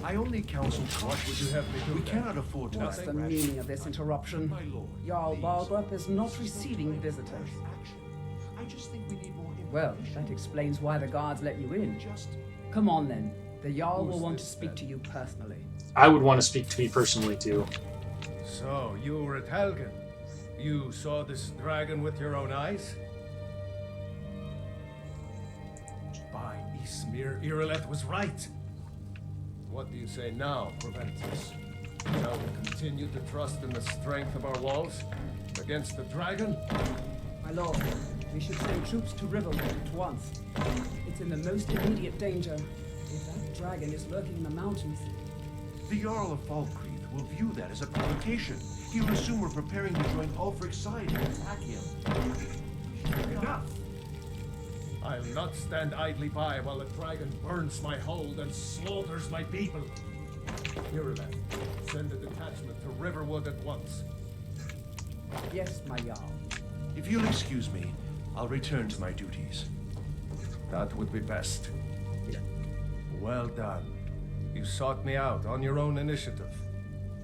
I only counsel what would you have me do. We cannot afford to. What's the meaning of this interruption? Jarl Balgrup is not receiving visitors. I just think we need more. Well, that explains why the guards let you in. Come on then. The Jarl will want to speak to you personally. I would want to speak to me personally too. So, you were at Helgen. You saw this dragon with your own eyes? By Ysmir, Irileth was right. What do you say now, Proventus? Shall we continue to trust in the strength of our walls against the dragon? My lord, we should send troops to Riverwood at once. It's in the most immediate danger. If that dragon is lurking in the mountains... The Jarl of Falkreath will view that as a provocation. He will assume we're preparing to join Ulfric's side and attack him. Enough! I'll not stand idly by while the dragon burns my hold and slaughters my people. Irileth, send a detachment to Riverwood at once. Yes, my Jarl. If you'll excuse me, I'll return to my duties. That would be best. Well done. You sought me out on your own initiative.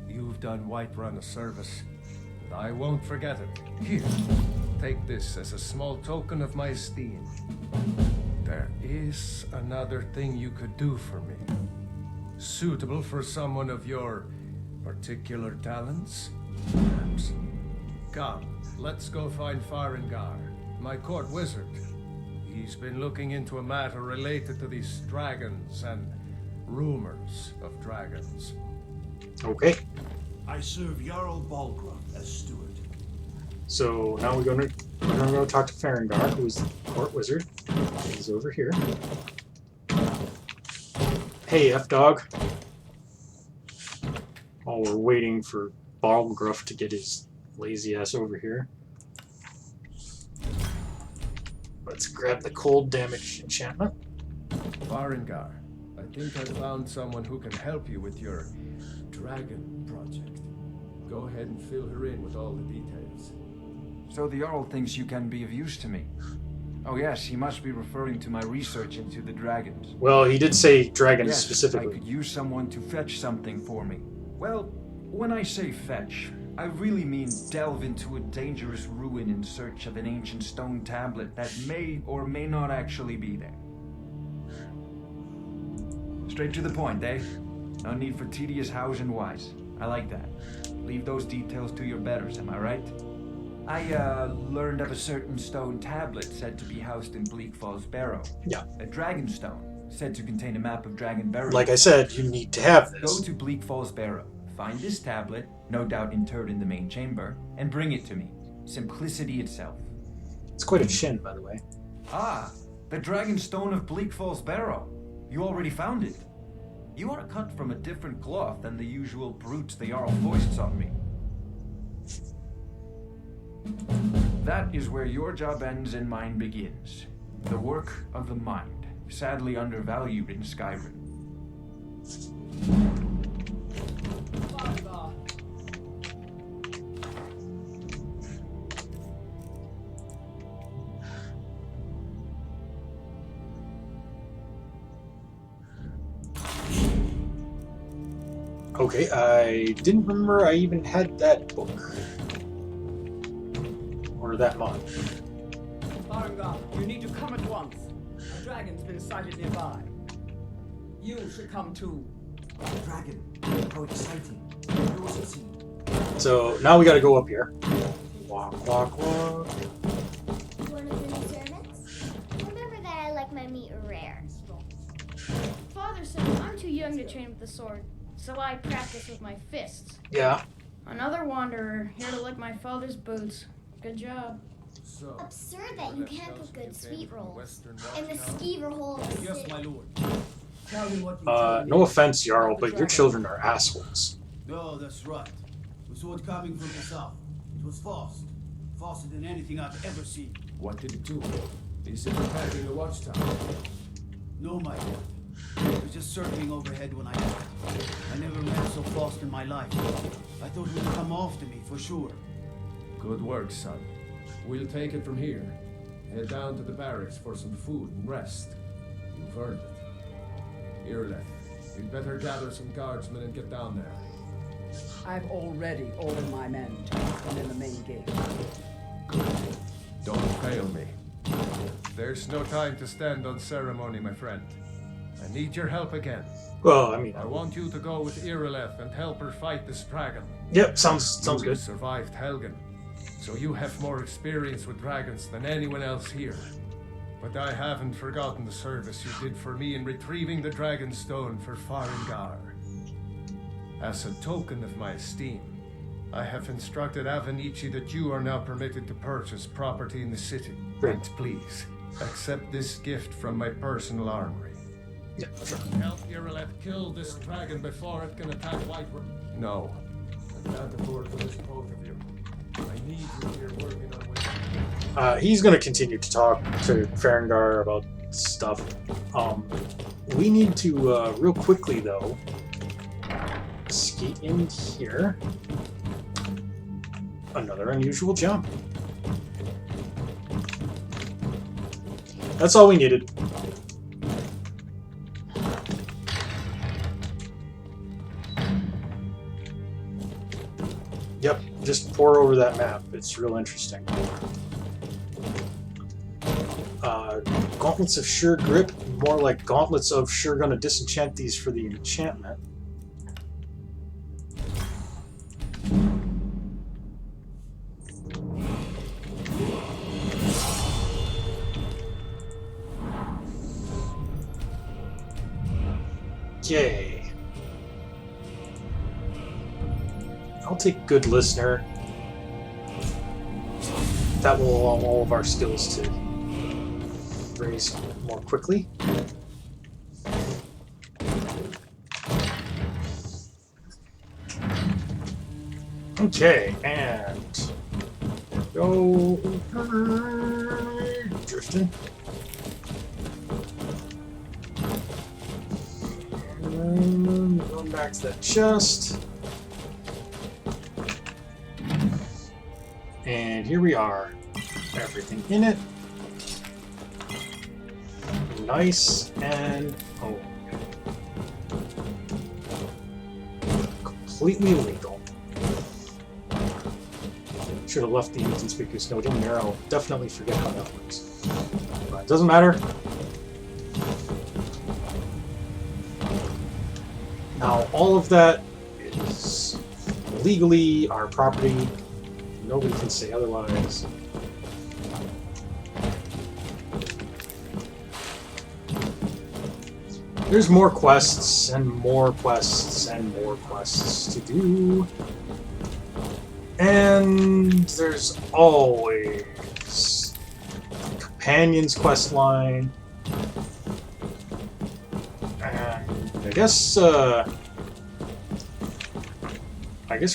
You've done Whiterun a service. I won't forget it. Here, take this as a small token of my esteem. There is another thing you could do for me. Suitable for someone of your particular talents, perhaps. Come, let's go find Farengar, my court wizard. He's been looking into a matter related to these dragons and rumors of dragons. Okay. I serve Jarl Balgruff as steward. So now we're gonna go talk to Farengar, who's the court wizard. He's over here. Hey, F-Dog. While we're waiting for Balgruff to get his lazy ass over here. Let's grab the cold damage enchantment. Farengar, I think I found someone who can help you with your dragon project. Go ahead and fill her in with all the details. So the Jarl thinks you can be of use to me. Oh yes, he must be referring to my research into the dragons. Well, he did say dragons yes, specifically. I could use someone to fetch something for me. Well, when I say fetch, I really mean delve into a dangerous ruin in search of an ancient stone tablet that may or may not actually be there. Straight to the point, eh? No need for tedious hows and whys. I like that. Leave those details to your betters, am I right? I learned of a certain stone tablet said to be housed in Bleak Falls Barrow. Yeah. A dragon stone, said to contain a map of Dragon Barrow. Like I said, you need to have this. Go to Bleak Falls Barrow, find this tablet, no doubt interred in the main chamber, and bring it to me. Simplicity itself. It's quite a chin, by the way. Ah, the Dragon Stone of Bleak Falls Barrow. You already found it. You are cut from a different cloth than the usual brutes the Jarl foists on me. That is where your job ends and mine begins. The work of the mind, sadly undervalued in Skyrim. Okay, I didn't remember I even had that book. Or that mod. Farengar, you need to come at once. A dragon's been sighted nearby. You should come too. Dragon, how exciting. Yours is seen. So now we gotta go up here. Walk, walk, walk. One of the new servants? Remember that I like my meat rare. Father said I'm too young to train with the sword, so I practice with my fists. Yeah. Another wanderer, here to lick my father's boots. Good job. So, absurd that you can't cook good sweet rolls in the skeever hole of the city. Yes, my lord. No offense, Jarl, but your children are assholes. No, that's right. We saw it coming from the south. It was fast. Faster than anything I've ever seen. What did it do? Is it attacking the watchtower? No, my lord. It was just circling overhead when I left. I never ran so fast in my life. I thought it would come after me, for sure. Good work, son. We'll take it from here. Head down to the barracks for some food and rest. You've earned it. Irleth, you'd better gather some guardsmen and get down there. I've already ordered my men to come in the main gate. Good. Don't fail me. There's no time to stand on ceremony, my friend. I need your help again. Well, I mean, I want you to go with Irleth and help her fight this dragon. Yep, sounds good. You survived Helgen, so you have more experience with dragons than anyone else here. But I haven't forgotten the service you did for me in retrieving the Dragon Stone for Farengar. As a token of my esteem, I have instructed Avenici that you are now permitted to purchase property in the city. Great. And please, accept this gift from my personal armory. Yeah, sure. Help Ireleth kill this dragon before it can attack Whiterun. No, I can't afford to lose both of you. I need you here working on wisdom. He's gonna continue to talk to Farengar about stuff. We need to, real quickly though, skate in here. Another unusual jump. That's all we needed. Yep, just pour pore over that map. It's real interesting. Gauntlets of Sure Grip, more like Gauntlets of Sure Gonna Disenchant these for the enchantment. Okay. I'll take Good Listener. That will allow all of our skills to raise more quickly. Okay, and go drifting. And going back to that chest. And here we are. Everything in it. Nice and oh, completely legal. Should have left the inconspicuous note in there. I'll definitely forget how that works. But it doesn't matter. Now all of that is legally our property. Nobody can say otherwise. There's more quests and more quests and more quests to do. And there's always Companion's quest line. And I guess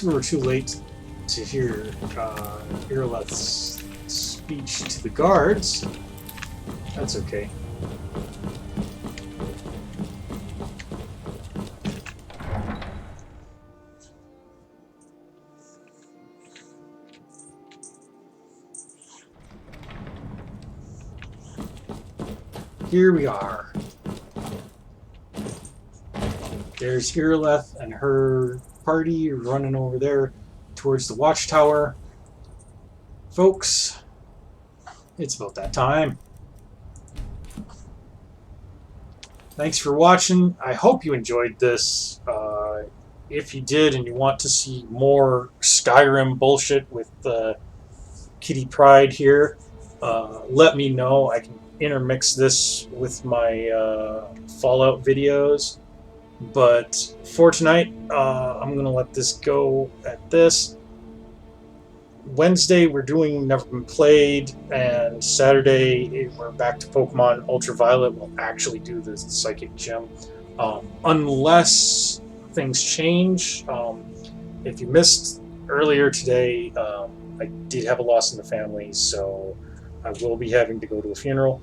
we were too late to hear Irleth's speech to the guards. That's okay. Here we are. There's Irleth and her party running over there towards the watchtower. Folks, it's about that time. Thanks for watching. I hope you enjoyed this. If you did and you want to see more Skyrim bullshit with Kitty Pryde here, let me know. I can intermix this with my Fallout videos. But for tonight, I'm going to let this go at this. Wednesday, we're doing Never Been Played, and Saturday, we're back to Pokemon Ultraviolet. We'll actually do the Psychic Gym. Unless things change. If you missed earlier today, I did have a loss in the family, so I will be having to go to a funeral.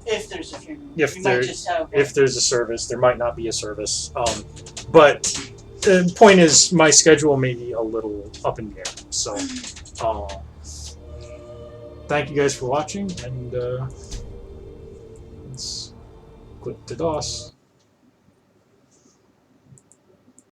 If there's a funeral. If there's a service, there might not be a service. But the point is, my schedule may be a little up in the air. So, thank you guys for watching, and let's click to DOS.